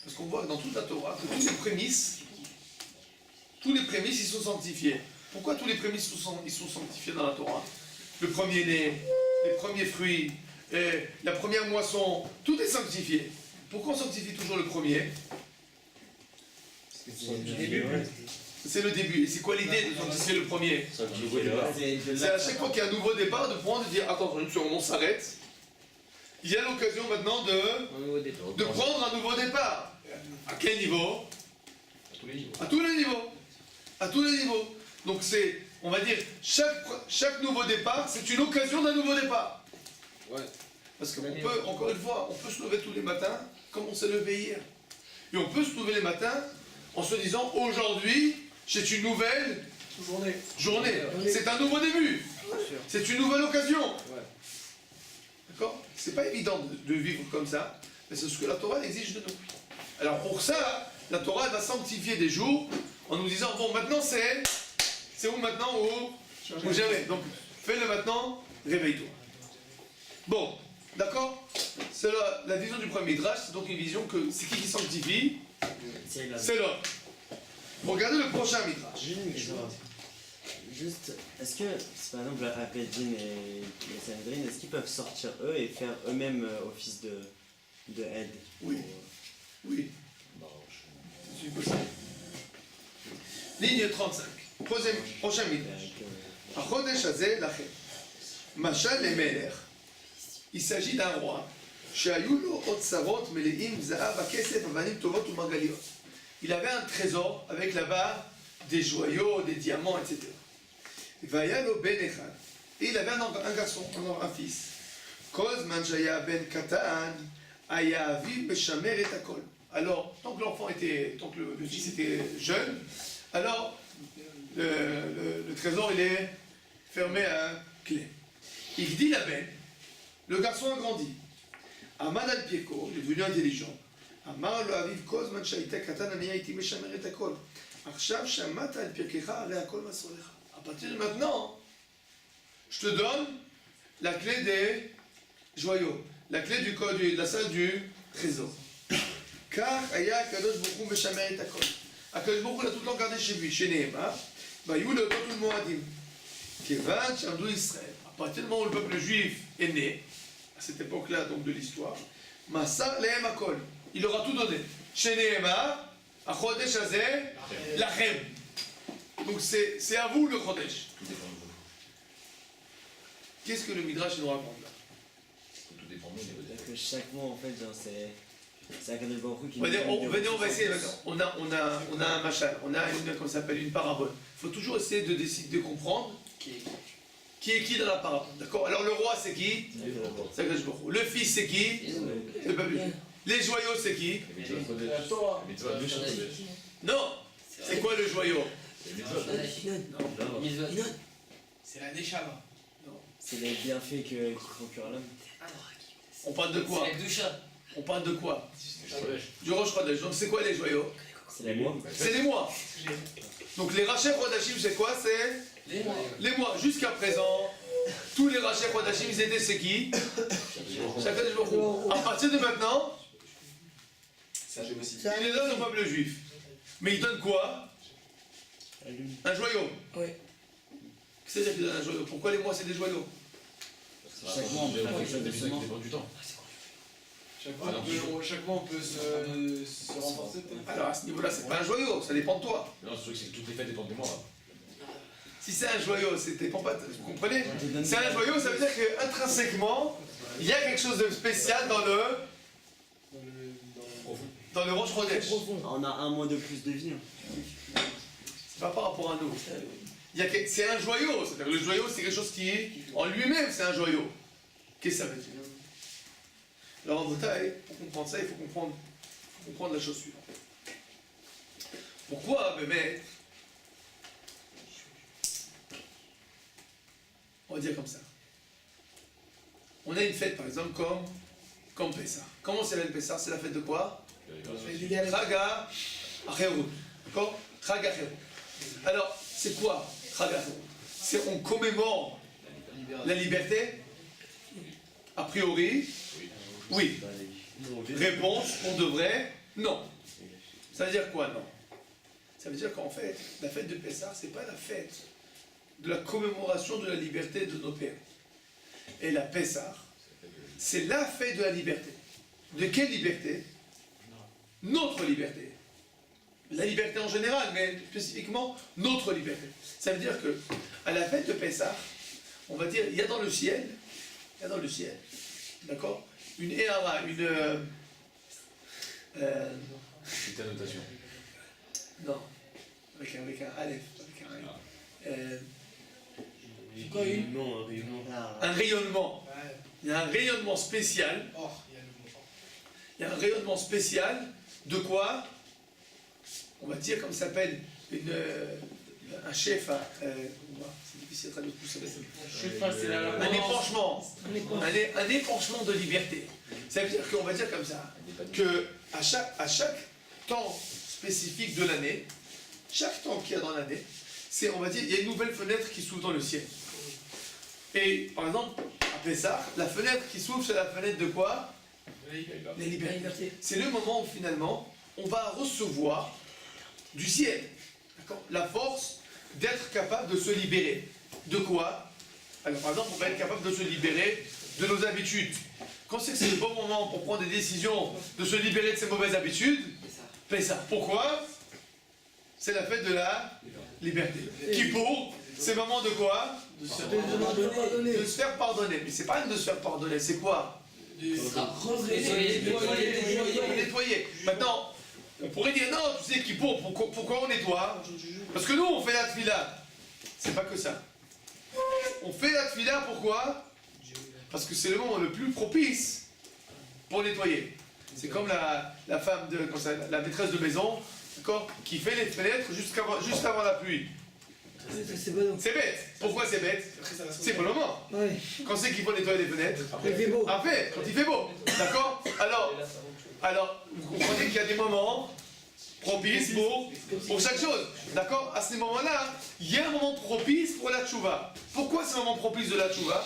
Parce qu'on voit que dans toute la Torah, que tous les prémices, ils sont sanctifiés. Pourquoi tous les prémices ils sont sanctifiés dans la Torah? Le premier-né, les premiers fruits, la première moisson, tout est sanctifié. Pourquoi on sanctifie toujours le premier? C'est le début. Et c'est quoi l'idée de sanctifier le premier? C'est à chaque fois qu'il y a un nouveau départ de prendre et de dire attends, une seconde, on s'arrête. Il y a l'occasion maintenant de prendre un nouveau départ. À quel niveau? À tous les niveaux. À tous les niveaux. Donc c'est, on va dire, chaque nouveau départ, c'est une occasion d'un nouveau départ. Ouais. Parce qu'on peut, encore une fois, on peut se lever tous les matins comme on s'est levé hier. Et on peut se lever les matins en se disant aujourd'hui, c'est une nouvelle journée. C'est un nouveau début. C'est une nouvelle occasion. D'accord? C'est pas évident de vivre comme ça, mais c'est ce que la Torah exige de nous. Alors pour ça, la Torah elle va sanctifier des jours en nous disant bon maintenant c'est où maintenant ou jamais. Donc fais-le maintenant, réveille-toi. Bon, d'accord? C'est la vision du premier Midrash, c'est donc une vision que c'est qui sanctifie? C'est l'homme. Regardez le prochain Midrash. J'ai une question. Juste, est-ce que, par exemple, à Pédine et les Sanhedrin, est-ce qu'ils peuvent sortir eux et faire eux-mêmes office de aide? Oui. Oui. C'est possible. Ligne 35. Prochain Midrash. Achodesh hazeh lachem. Mashal lemeler. Il s'agit d'un roi. Shehayu lo otsarot meleim zahav hakesef avanim tovot umargaliot. Il avait un trésor avec là-bas des joyaux, des diamants, etc. Vayalo ben echad. Et il avait un garçon, un fils. Kozman shaya ben katan aya aviv meshamer et akol. Alors, tant que l'enfant était, tant que le fils était jeune, alors le trésor il est fermé à clé. Il dit la benne, le garçon a grandi. Amad al pieko, il est devenu intelligent. Amar lo aviv kozman shayita katan ani hayiti meshamer et akol. Arshav shamata al pirkecha ale akol masolecha. À partir de maintenant, je te donne la clé des joyaux, la clé du code, de la salle du trésor. Car Aya Kadosh Bokhu Meshamer et Akol. Akadosh Bokhu l'a tout le temps gardé chez lui, chez Nehemar. Bayou le Totul Moadim. Kevan Shamdou Israël. À partir du moment où le peuple juif est né, à cette époque-là donc de l'histoire, Massar Lehem Akol. Il aura tout donné. Chez Nehemar, à Chodesh Hazeh, Lachem. Donc c'est à vous le Chodesh. Qu'est-ce que le Midrash nous raconte là? Tout dépend de nous. C'est-à-dire que chaque mois, en fait, genre, c'est Akadosh Baruch Hu qui On va essayer maintenant. On a un machal, on a comment ça s'appelle, une parabole. Il faut toujours essayer de décider de comprendre qui est qui dans la parabole. D'accord? Alors le roi c'est qui? C'est Akadosh Baruch Hu. Le fils c'est qui? C'est le peuple juif. Les joyaux c'est qui? Non. C'est quoi le joyau? C'est la Neshama. C'est les bienfaits qui procurent l'homme. On parle de quoi? On parle de quoi? Du Rosh Chodesh. Donc c'est quoi les joyaux? C'est les mois. C'est les mois. Donc les Rachel Chodashim c'est quoi? C'est les mois. Jusqu'à présent, tous les Rachel Chodashim ils étaient c'est qui? Chacun des jours. À partir de maintenant, il les donne au peuple juif. Mais il donne quoi? Un joyau. Oui. C'est-à-dire qu'il donne un joyau. Pourquoi les mois c'est des joyaux? Chaque mois, on peut faire quelque chose de dépend seulement. du temps. Chaque mois, on peut se renforcer peut-être. Alors à ce niveau-là, c'est pas un joyau, ça dépend de toi. Non, c'est sûr que c'est que toutes les fêtes dépendent des mois. Là. Si c'est un joyau, ça dépend pas. Vous comprenez? C'est un joyau, ça veut dire qu'intrinsèquement, il y a quelque chose de spécial dans le Rosh Chodesh. On a un mois de plus de vie. Hein. C'est pas par rapport à nous. C'est un joyau, c'est-à-dire le joyau c'est quelque chose qui est en lui-même, c'est un joyau. Qu'est-ce que ça veut dire? Alors en bataille, pour comprendre ça, il faut comprendre la chose suivante. Pourquoi, bébé? On va dire comme ça. On a une fête par exemple comme Pessah. Comment c'est la fête de Pessah? C'est la fête de quoi? Chaga Acherut. D'accord? Chaga Acherut. Alors, c'est quoi Chaga Acherut? C'est on commémore la liberté? A priori, oui. Réponse, on devrait, non. Ça veut dire quoi, non? Ça veut dire qu'en fait, la fête de Pessah, c'est pas la fête de la commémoration de la liberté de nos pères. et la Pessah, c'est la fête de la liberté. De quelle liberté? Notre liberté. La liberté en général, mais spécifiquement notre liberté. Ça veut dire que à la fête de Pessah, on va dire, il y a dans le ciel, d'accord, une Ehara, C'est ta notation. non, avec un Aleph, avec un Quoi, une Non, un rayonnement. un rayonnement. Ouais. Il y a un rayonnement spécial. Or, il y a le mot or. Il y a un rayonnement spécial de quoi? On va dire comme ça s'appelle un chef, c'est difficile à traduire tout ça. Un épanchement. Un épanchement de liberté. Ça veut dire qu'on va dire comme ça, que à chaque temps spécifique de l'année, chaque temps qu'il y a dans l'année, on va dire, il y a une nouvelle fenêtre qui s'ouvre dans le ciel. Et par exemple, après ça, la fenêtre qui s'ouvre, c'est la fenêtre de quoi? La liberté. C'est le moment où finalement, on va recevoir du ciel, d'accord, la force d'être capable de se libérer. De quoi? Alors par exemple, on va être capable de se libérer de nos habitudes. Quand c'est que c'est le bon moment pour prendre des décisions, de se libérer de ces mauvaises habitudes? Pessah. Pourquoi? C'est la fête de la liberté. Kippour, c'est le moment de quoi? De se faire pardonner. Mais c'est pas de se faire pardonner, c'est quoi? Nettoyer. Maintenant, on pourrait dire non, tu sais, Kippour, pourquoi on nettoie? Parce que nous, on fait la tfila. C'est pas que ça. On fait la tfila, pourquoi? Parce que c'est le moment le plus propice pour nettoyer. C'est comme la femme, la maîtresse de maison, d'accord, qui fait les fenêtres juste avant la pluie. C'est bon. C'est bête. Pourquoi c'est bête? C'est pour le moment. Ouais. Quand c'est qu'il faut nettoyer les fenêtres? Il fait beau. Après, quand il fait beau. D'accord? Alors, vous comprenez qu'il y a des moments propices pour chaque chose. D'accord? À ces moments-là, il y a un moment propice pour la tchouva. Pourquoi c'est un moment propice de la tchouva?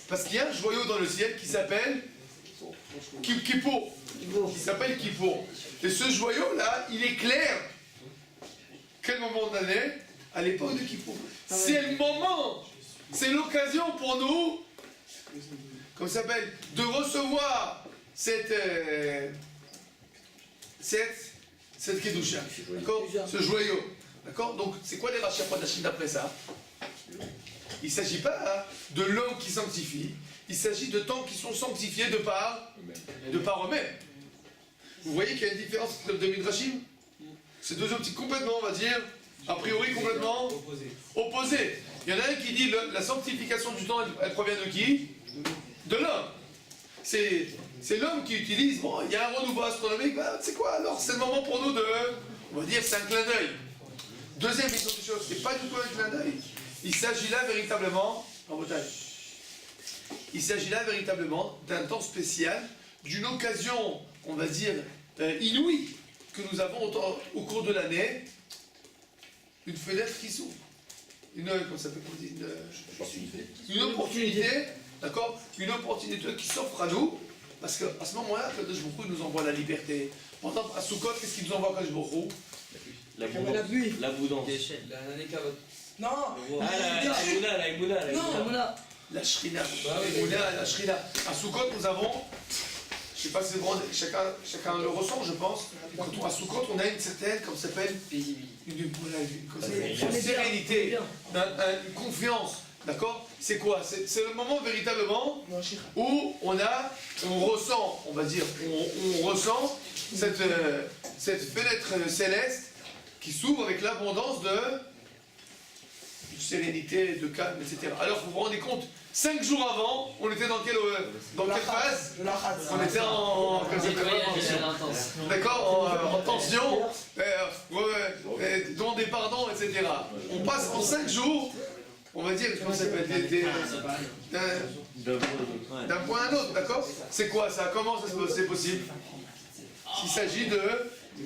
Parce qu'il y a un joyau dans le ciel qui s'appelle Kippour. Qui s'appelle Kippour. Et ce joyau-là, il est clair. Quel moment de l'année? À l'époque de Kippour. C'est le moment, c'est l'occasion pour nous, comme ça s'appelle, de recevoir cette Kedusha, d'accord, ce joyau. D'accord? Donc, c'est quoi les Rachia Pradashim d'après ça? Il ne s'agit pas de l'homme qui sanctifie, il s'agit de temps qui sont sanctifiés de par eux-mêmes. Vous voyez qu'il y a une différence entre les deux Midrashim? C'est deux optiques complètement, on va dire, a priori complètement opposées. Il y en a un qui dit la sanctification du temps, elle provient de qui? De l'homme. C'est l'homme qui utilise, bon, il y a un renouveau astronomique, bah, tu sais quoi, alors c'est le moment pour nous de, on va dire, c'est un clin d'œil. Deuxième vision des choses, c'est pas du tout un clin d'œil. Il s'agit là véritablement, il s'agit là véritablement d'un temps spécial, d'une occasion, on va dire, inouïe, que nous avons au cours de l'année, une fenêtre qui s'ouvre. Une opportunité, d'accord? Une opportunité qui s'offre à nous, parce qu'à ce moment-là, Kadosh Baruch Hu nous envoie la liberté. Par exemple, à Sukkot, qu'est-ce qu'il nous envoie Kadosh Baruch Hu? L'abondance. L'abondance. Non. La Emouna. La Shrina. La Shrina. À Sukkot, nous avons, je ne sais pas si c'est bon, chacun le ressent, je pense. Quand on à Sukkot, on a une certaine, comme ça s'appelle, une sérénité, une confiance. D'accord? C'est quoi? C'est le moment véritablement où on ressent, on va dire, on ressent cette fenêtre céleste qui s'ouvre avec l'abondance de sérénité, de calme, etc. Alors vous vous rendez compte, 5 jours avant, on était dans quelle phase? On était en tension, demander pardon, etc. On passe en 5 jours, on va dire, comment ça s'appelle, d'un point à un autre, d'accord? C'est quoi ça? Comment c'est possible? Il s'agit de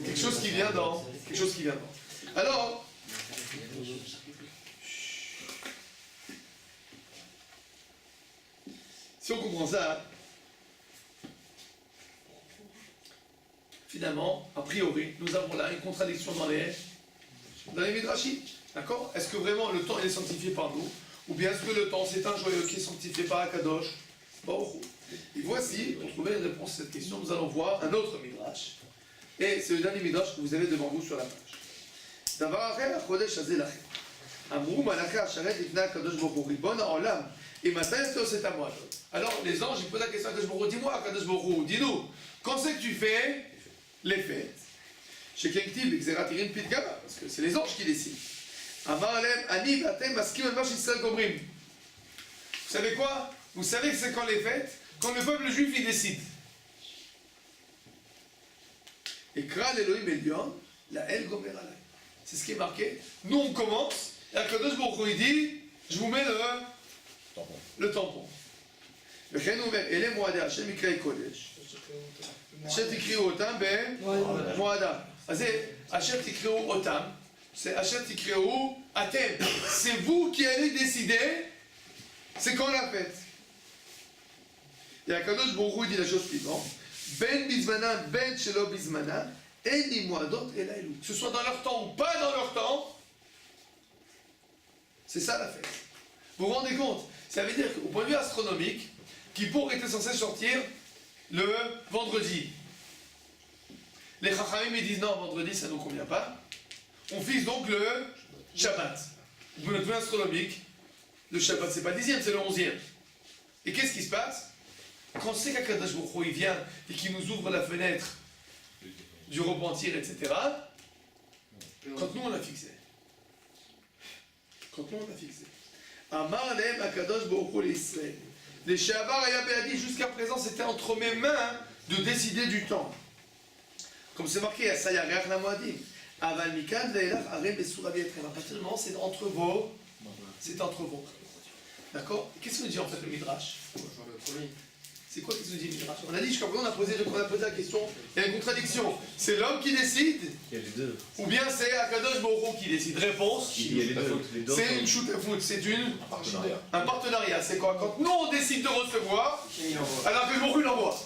quelque chose qui vient dans. Alors, si on comprend ça, finalement, a priori, nous avons là une contradiction dans les Midrashim. D'accord? Est-ce que vraiment le temps il est sanctifié par nous? Ou bien est-ce que le temps c'est un joyau qui est sanctifié par Akadosh Baruch Hu? Et voici, pour trouver une réponse à cette question, nous allons voir un autre midrash. Et c'est le dernier midrash que vous avez devant vous sur la page. Davar acher hachodesh hazeh lachem. Amrou malachei hasharet lifnei Akadosh Baruch Hu ribon ha'olam. Et matin c'est à moi. Alors les anges, ils posent la question à Akadosh Baruch Hu. Dis-moi Akadosh Baruch Hu, dis-nous, quand c'est que tu fais les fêtes? Chez Kenktiv, Xeratirin Pitgama, parce que c'est les anges qui décident. Amar alem ani vatem maskim al mash Yisrael gomrim. Vous savez quoi? Vous savez que c'est quand les fêtes? Quand le peuple juif il décide. Et Kral Elohim Elion, la El Gomer Alay. C'est ce qui est marqué. Nous on commence, et Akadosh Baruch Hu il dit, je vous mets le tampon. וכן הוא אומר, אלה מועדי השם יקראי קודש, אשר תקראו אותם במועדם. אז זה, אשר תקראו אותם, c'est אשר תקראו אתם. C'est vous qui allez décider, c'est quand la fête. Et הקדוש ברוך הוא dit la chose suivante, בין בזמנם בין שלא בזמנם, אין לי מועדות אלא אלו. Que ce soit dans leur temps ou pas dans leur temps, c'est ça la fête. Vous vous rendez compte? Ça veut dire qu'au point de vue astronomique, Kippour était censé sortir le vendredi. Les Chachamim ils disent non, vendredi ça ne nous convient pas. On fixe donc le Shabbat. Au point de vue astronomique, le Shabbat c'est pas le 10e, c'est le 11e. Et qu'est-ce qui se passe? Quand c'est qu'Akadosh Baruch Hu il vient et qu'il nous ouvre la fenêtre du repentir, etc., quand nous on l'a fixé. Quand nous on l'a fixé. Amar Lehem Akadosh Baruch Hu l'Israël. Les Shavar et Yabéadi, jusqu'à présent, c'était entre mes mains de décider du temps. Comme c'est marqué à Sayarach la Moadim. Aval Mikan Ve'elach Arem Besuravi Etrem. À partir du moment, c'est entre vos. C'est entre vos. D'accord? Qu'est-ce que nous dit en fait le Midrash? C'est quoi qu'est-ce que nous dit le Midrash? On a dit jusqu'à présent, on a posé la question. Il y a une contradiction. C'est l'homme qui décide? Il y a les deux. Ou bien c'est Akadosh Baruch Hu qui décide? Réponse? Il y a les deux. C'est une shoot à foot, c'est un partenariat. C'est quoi? Quand nous on décide de recevoir, alors que le Baruch Hu l'envoie.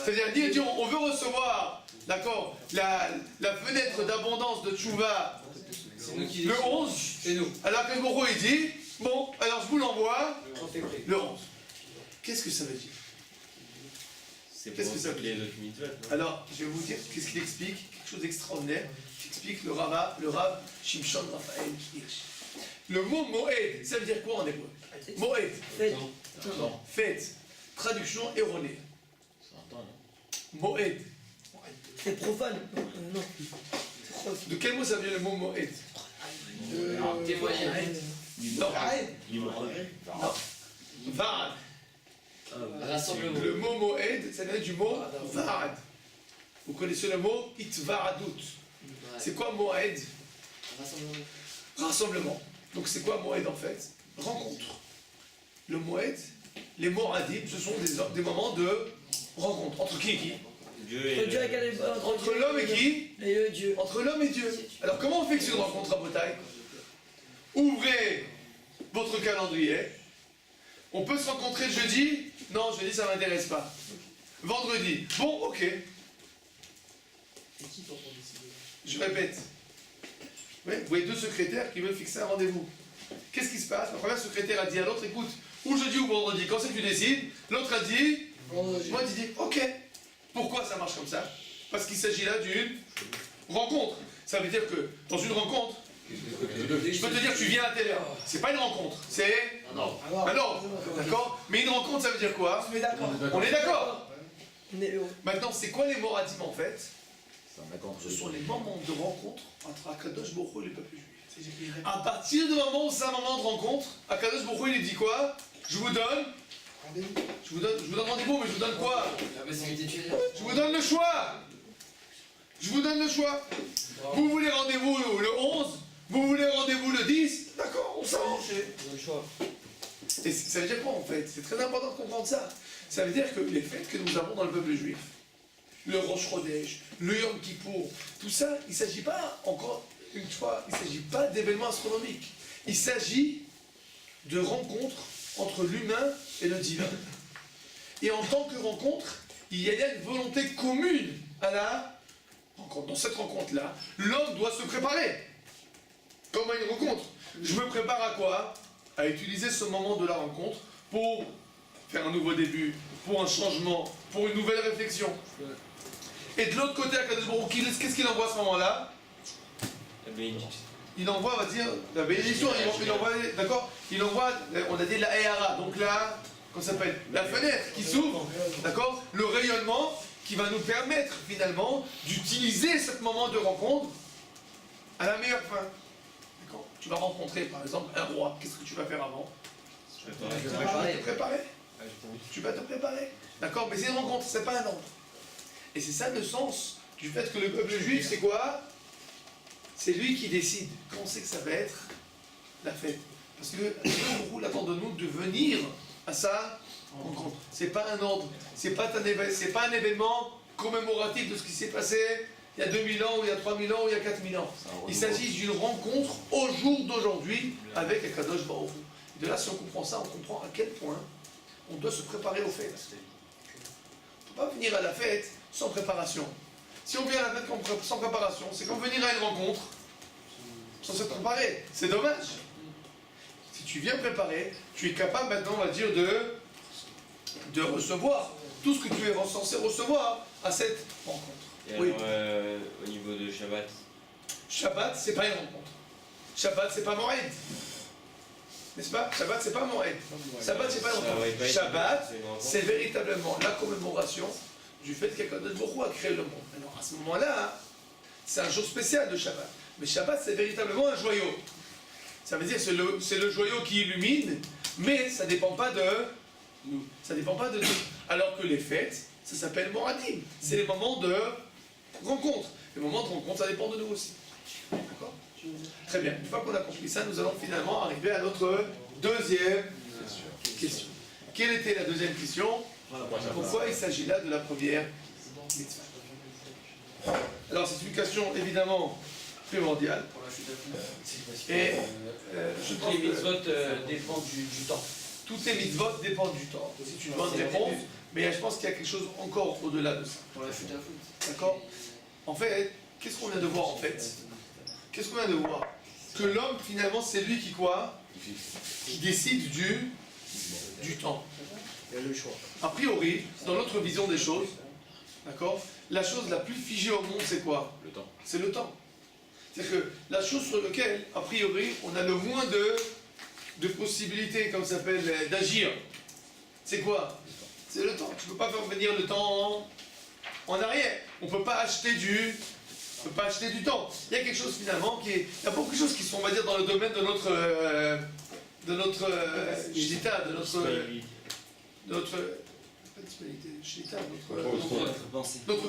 C'est-à-dire, dit, on veut recevoir, d'accord, la fenêtre d'abondance de Tchouva le 11, C'est nous. alors que le Baruch Hu il dit, bon, alors je vous l'envoie le 11. Qu'est-ce que ça veut dire? C'est Qu'est-ce que ça pour veut les dire? autres mitzvot, non? Alors, je vais vous dire qu'est-ce qu'il explique, quelque chose d'extraordinaire, qu'explique le Rav Shimshon Raphaël Hirsch. Le mot Moed, ça veut dire quoi en hébreu? Moed, Fête. non, fête, traduction erronée. C'est un temps, non? Moed, C'est profane. Non. de quel mot ça vient le mot Moed? Témoigner. Non, Non. Vaad. Rassemblement. Le mot Moed, ça vient du mot Vaad. Vous connaissez le mot Itvaradut. C'est quoi Moed? Rassemblement. Rassemblement. Donc c'est quoi Moed en fait? Rencontre. Le Moed, les Moradim, ce sont des moments de rencontre. Entre qui et qui? Dieu Entre Dieu et quel- Entre l'homme et qui? Et le Dieu. Entre l'homme et Dieu. Alors comment on fait que c'est une rencontre à Botaï? Ouvrez votre calendrier. On peut se rencontrer jeudi? Non, jeudi ça m'intéresse pas. Vendredi? Bon, ok. Je répète. Ouais, vous voyez deux secrétaires qui veulent fixer un rendez-vous. Qu'est-ce qui se passe? La première secrétaire a dit à l'autre, écoute, ou jeudi ou vendredi, quand c'est que tu décides? L'autre a dit, moi tu dis, ok. Pourquoi ça marche comme ça? Parce qu'il s'agit là d'une rencontre. Ça veut dire que dans une rencontre, je peux te dire tu viens à telle heure. C'est pas une rencontre, c'est un ordre. D'accord? Mais une rencontre ça veut dire quoi? On est d'accord. On est d'accord? On est heureux. Maintenant, c'est quoi les moradim en fait? C'est un accord. Ce sont les moments de rencontre entre Akadosh Baruch Hu et le peuple juif. À partir du moment où c'est un moment de rencontre, Akadosh Baruch Hu il dit quoi? Je vous donne rendez-vous, mais je vous donne quoi? La possibilité de tuer. Je vous donne le choix. Je vous donne le choix. Vous voulez rendez-vous le 11? Vous voulez rendez-vous le 10? D'accord, on s'arrange. Et ça veut dire quoi en fait? C'est très important de comprendre ça. Ça veut dire que les fêtes que nous avons dans le peuple juif, le Rosh Chodesh, le Yom Kippour, tout ça, il ne s'agit pas, encore une fois, il ne s'agit pas d'événements astronomiques. Il s'agit de rencontres entre l'humain et le divin. Et en tant que rencontre, il y a une volonté commune à la rencontre. Dans cette rencontre-là, l'homme doit se préparer. Comme à une rencontre. Je me prépare à quoi? à utiliser ce moment de la rencontre pour faire un nouveau début, pour un changement, pour une nouvelle réflexion. Et de l'autre côté, Akadosh Baruch Hu, qu'est-ce qu'il envoie à ce moment-là? La bénédiction. Il envoie, on va dire, la bénédiction, il envoie, d'accord? Il envoie, on a dit la Ehara, donc là, comment ça s'appelle? La fenêtre qui s'ouvre, d'accord? Le rayonnement qui va nous permettre finalement d'utiliser ce moment de rencontre à la meilleure fin. D'accord? Tu vas rencontrer par exemple un roi, qu'est-ce que tu vas faire avant? Je vais Tu pas. vas te préparer. Tu vas te préparer. D'accord? Mais c'est une rencontre, c'est pas un ordre. Et c'est ça le sens du fait que le peuple juif, c'est quoi? C'est lui qui décide quand c'est que ça va être la fête. Parce que beaucoup attend de nous de venir à ça rencontre. C'est pas un ordre, c'est pas un événement commémoratif de ce qui s'est passé il y a 2000 ans, ou il y a 3000 ans, ou il y a 4000 ans. Il s'agit d'une rencontre au jour d'aujourd'hui avec Akadosh Baruch Hu. Et de là, si on comprend ça, on comprend à quel point on doit se préparer aux fêtes. On ne peut pas venir à la fête sans préparation. Si on vient à la fête sans préparation, c'est comme venir à une rencontre sans se préparer. C'est dommage. Si tu viens préparer, tu es capable maintenant, on va dire, de recevoir tout ce que tu es censé recevoir à cette rencontre. Et Oui. alors, au niveau de Shabbat, Shabbat, c'est pas une rencontre. Shabbat, c'est pas Moed. N'est-ce pas? Shabbat, c'est pas Moed. Shabbat, c'est pas une rencontre. Shabbat, c'est véritablement la commémoration du fait qu'Akadosh Baruch Hu a créé le monde. Alors à ce moment-là, c'est un jour spécial de Shabbat. Mais Shabbat, c'est véritablement un joyau. Ça veut dire que c'est le joyau qui illumine, mais ça ne dépend pas de nous. Ça ne dépend pas de nous. Alors que les fêtes, ça s'appelle Moradim. C'est les moments de rencontre. Les moments de rencontre, ça dépend de nous aussi. D'accord? Très bien. Une fois qu'on a compris ça, nous allons finalement arriver à notre deuxième question. Quelle était la deuxième question? Pourquoi il s'agit là de la première mitzvah? Alors c'est une question évidemment primordiale. Et je pense Les que mitzvot dépendent du temps. toutes les mitzvot dépendent du temps. C'est une bonne réponse, mais je pense qu'il y a quelque chose encore au-delà de ça. Pour la chute à foot. D'accord? En fait, qu'est-ce qu'on vient de voir en fait? Qu'est-ce qu'on vient de voir? Que l'homme finalement c'est lui qui quoi? Qui décide du temps. Il y a le choix. A priori, dans notre vision des choses, d'accord, la chose la plus figée au monde, c'est quoi? Le temps. C'est le temps. C'est-à-dire que la chose sur laquelle, a priori, on a le moins de possibilités, comme ça s'appelle, d'agir, c'est quoi? C'est le temps. Tu ne peux pas faire venir le temps en arrière. On ne peut pas acheter du temps. Il y a quelque chose finalement qui est... Il y a beaucoup de choses qui sont, on va dire, dans le domaine de notre... Notre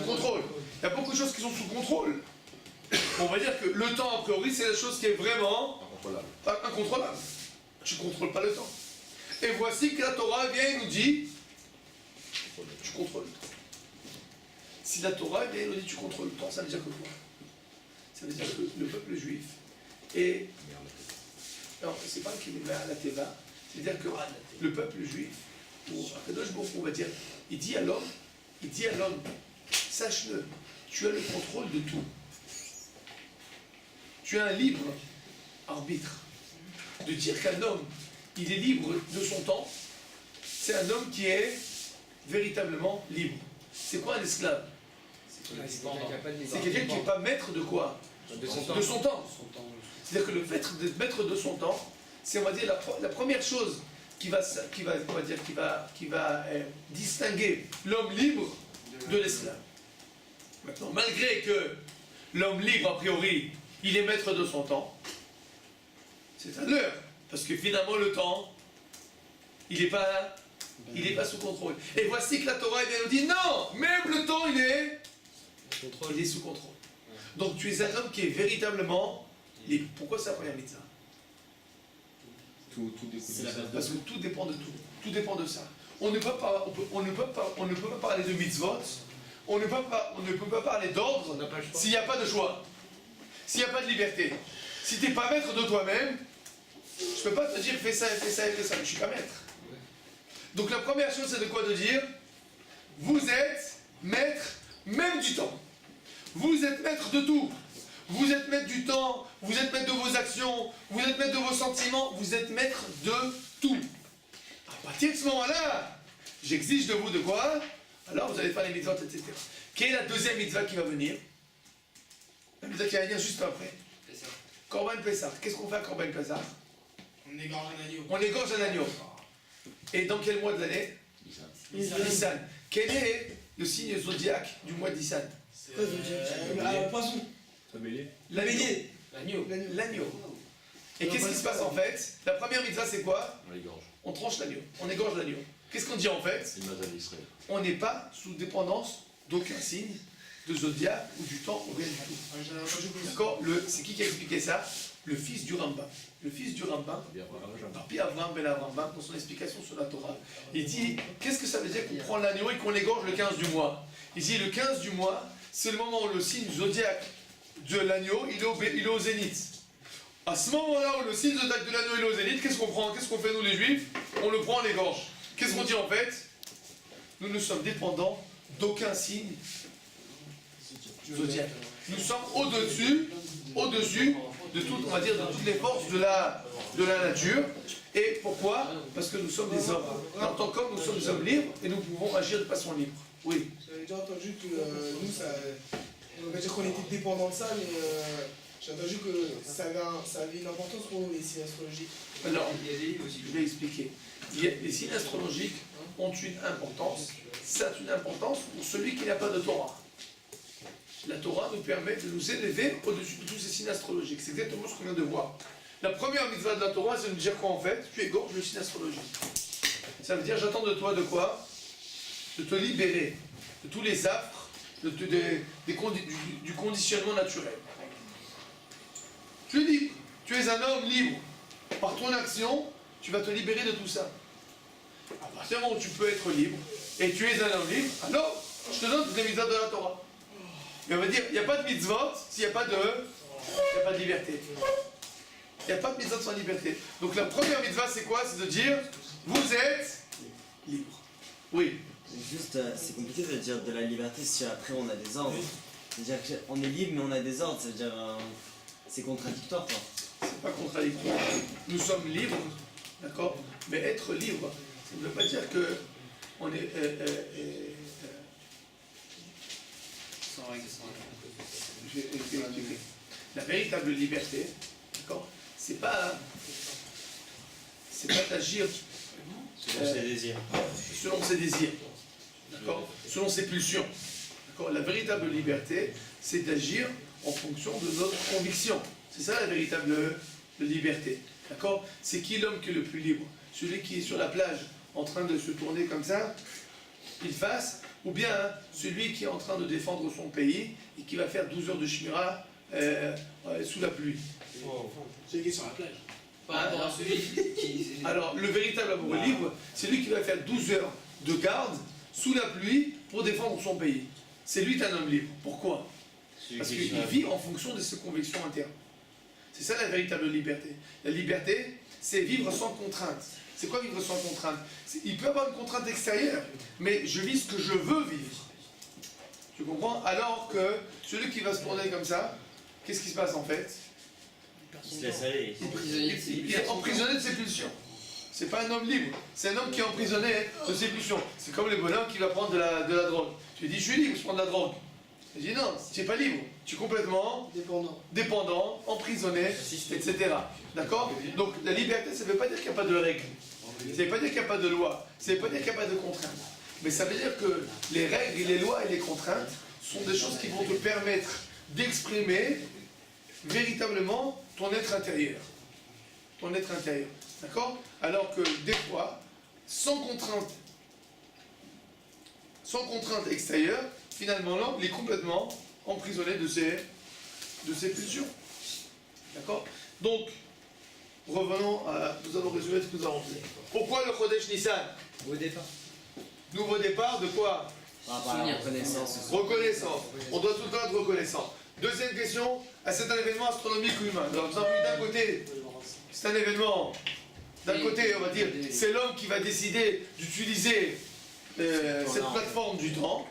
contrôle. Il y a beaucoup de choses qui sont sous contrôle. On va dire que le temps, a priori, c'est la chose qui est vraiment incontrôlable. Tu ne contrôles pas le temps. Et voici que la Torah vient et nous dit, tu contrôles le temps. Si la Torah vient et nous dit, tu contrôles le temps, ça veut dire que quoi? Ça veut dire que le peuple juif est... Non, c'est pas qu'il est à la Teva, c'est-à-dire que le peuple juif, pour Akadosh Baruch Hu, on va dire, il dit à l'homme, sache-le, tu as le contrôle de tout. Tu as un libre arbitre. De dire qu'un homme, il est libre de son temps, c'est un homme qui est véritablement libre. C'est quoi un esclave? C'est quelqu'un qui n'est pas maître de quoi? De son temps. C'est-à-dire que le fait d'être maître de son temps, c'est, on va dire, la première chose qui va distinguer l'homme libre de l'esclave. Maintenant, malgré que l'homme libre, a priori, il est maître de son temps, c'est un leurre, parce que finalement le temps, il n'est pas sous contrôle. Et voici que la Torah vient nous dire non, même le temps il est sous contrôle. Donc tu es un homme qui est véritablement libre. Pourquoi c'est la première mitzvah? Tout dépend. Parce que tout dépend de tout. Tout dépend de ça. On ne peut pas parler de mitzvot, on ne peut pas parler d'ordre s'il n'y a pas de choix, s'il n'y a pas de liberté. Si tu n'es pas maître de toi-même, je ne peux pas te dire fais ça et fais ça et fais ça, mais je ne suis pas maître. Donc la première chose c'est de quoi? De dire vous êtes maître même du temps. Vous êtes maître de tout. Vous êtes maître du temps vous êtes maître de vos actions, vous êtes maître de vos sentiments, vous êtes maître de tout. À partir de ce moment-là, j'exige de vous de quoi? Alors vous allez faire les mitzvot, etc. Quelle est la deuxième mitzvah qui va venir? La mitzvah qui va venir juste après. Korban Pessah. Qu'est-ce qu'on fait à Korban Pessah? On égorge un agneau. On égorge un agneau. Et dans quel mois de l'année? Nissan. Quel est le signe zodiaque du mois de Nissan? Poisson. Un bélier. L'agneau. L'agneau. L'agneau. Et qu'est-ce qui se passe en fait? La première mitzvah c'est quoi? On l'égorge. On tranche l'agneau. On égorge l'agneau. Qu'est-ce qu'on dit en fait? C'est une mazal d'Israël. On n'est pas sous dépendance d'aucun signe, de zodiaque ou du temps ou rien du tout. D'accord? C'est qui a expliqué ça? Le fils du Rambam. Le fils du Rambam, Rabbi Avraham Ben Rambam, dans son explication sur la Torah, il dit, qu'est-ce que ça veut dire qu'on prend l'agneau et qu'on l'égorge le 15 du mois? Il dit, le 15 du mois, c'est le moment où le signe zodiaque de l'agneau, il est au zénith. À ce moment-là où le signe zodiaque de l'agneau il est au zénith, qu'est-ce qu'on prend? Qu'est-ce qu'on fait nous les juifs? On le prend, on l'égorge. Qu'est-ce qu'on dit en fait? Nous ne sommes dépendants d'aucun signe zodiaque. Nous sommes au-dessus de toutes, on va dire, de toutes les forces de la nature. Et pourquoi? Parce que nous sommes des hommes. En tant qu'hommes, nous sommes des hommes libres et nous pouvons agir de façon libre. Oui. J'avais déjà entendu que nous, on va dire qu'on était dépendants de ça, mais j'ai entendu que ça avait une importance pour nous, les signes astrologiques. Alors, je vais expliquer. Les signes astrologiques ont une importance. Ça a une importance pour celui qui n'a pas de Torah. La Torah nous permet de nous élever au-dessus de tous ces signes astrologiques. C'est exactement ce qu'on vient de voir. La première mitzvah de la Torah, c'est de nous dire quoi en fait? Tu égorges le signe astrologique. Ça veut dire, j'attends de toi de quoi? De te libérer de tous les affres, du conditionnement naturel. Tu es libre. Tu es un homme libre. Par ton action, tu vas te libérer de tout ça. À partir du moment où tu peux être libre, et tu es un homme libre, alors je te donne toutes les mitzvahs de la Torah. Et on va dire, il n'y a pas de mitzvot s'il n'y a pas de liberté. Il n'y a pas de mitzvot sans liberté. Donc la première mitzvah, c'est quoi? C'est de dire, vous êtes libre. Oui. Juste, c'est compliqué de dire de la liberté si après on a des ordres. C'est-à-dire qu'on est libre mais on a des ordres, c'est-à-dire c'est contradictoire quoi. C'est pas contradictoire. Nous sommes libres, d'accord? Mais être libre, ça ne veut pas dire que on est. Je vais expliquer. La véritable liberté, d'accord? C'est pas d'agir Selon ses désirs. selon ses désirs, d'accord? Selon ses pulsions. D'accord? La véritable liberté, c'est d'agir en fonction de notre conviction. C'est ça la véritable liberté. D'accord? C'est qui l'homme qui est le plus libre? Celui qui est sur la plage en train de se tourner comme ça, il fasse, ou bien celui qui est en train de défendre son pays et qui va faire 12 heures de shmira sous la pluie. Celui qui est sur la plage. Par rapport à celui qui. Alors, le véritable amoureux libre, c'est lui qui va faire 12 heures de garde sous la pluie pour défendre son pays. C'est lui un homme libre. Pourquoi? Parce qu'il vit en fonction de ses convictions internes. C'est ça la véritable liberté. La liberté, c'est vivre sans contrainte. C'est quoi vivre sans contrainte? Il peut y avoir une contrainte extérieure, mais je vis ce que je veux vivre. Tu comprends? Alors que celui qui va se tourner comme ça, qu'est-ce qui se passe en fait? Il se laisse aller. Il est emprisonné de ses pulsions. C'est pas un homme libre, c'est un homme qui est emprisonné de ses pulsions. C'est comme le bonhomme qui va prendre de la drogue. Tu lui dis, je suis libre, je prends de la drogue. Il dit, non, tu n'es pas libre. Tu es complètement dépendant, emprisonné, etc. D'accord? Donc la liberté, ça ne veut pas dire qu'il n'y a pas de règles. Ça ne veut pas dire qu'il n'y a pas de loi. Ça ne veut pas dire qu'il n'y a pas de contraintes. Mais ça veut dire que les règles, et les lois et les contraintes sont des choses qui vont te permettre d'exprimer véritablement ton être intérieur. Ton être intérieur. D'accord? Alors que des fois, sans contrainte extérieure, finalement l'homme est complètement emprisonné de ses pulsions. D'accord? Donc, revenons à. Nous allons résumer ce que nous avons fait. Pourquoi le Chodesh Nissan? Au départ. Nouveau départ de quoi? Par rapport à la reconnaissance. Reconnaissant. On doit tout le temps être reconnaissant. Deuxième question, c'est un événement astronomique ou humain? Alors, nous avons vu d'un côté, c'est un événement. D'un côté, on va dire, c'est l'homme qui va décider d'utiliser cette plateforme du temps.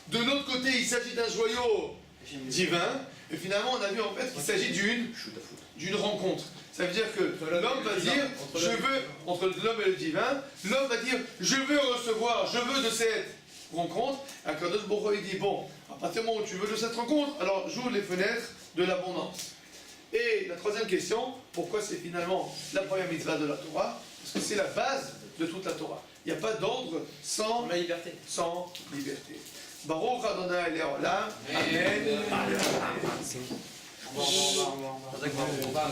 De l'autre côté, il s'agit d'un joyau divin. Et finalement, on a vu en fait qu'il s'agit d'une rencontre. Ça veut dire que l'homme va dire, je veux, entre l'homme et le divin, l'homme va dire, je veux recevoir, je veux de cette rencontre. Et Akadosh Baruch Hu, il dit, bon, à partir du moment où tu veux de cette rencontre, alors j'ouvre les fenêtres de l'abondance. Et la troisième question, pourquoi c'est finalement la première mitzvah de la Torah? Parce que c'est la base de toute la Torah. Il n'y a pas d'ordre sans La liberté. sans liberté. Baruch Adonai Leolam. Amen. C'est ça que on va-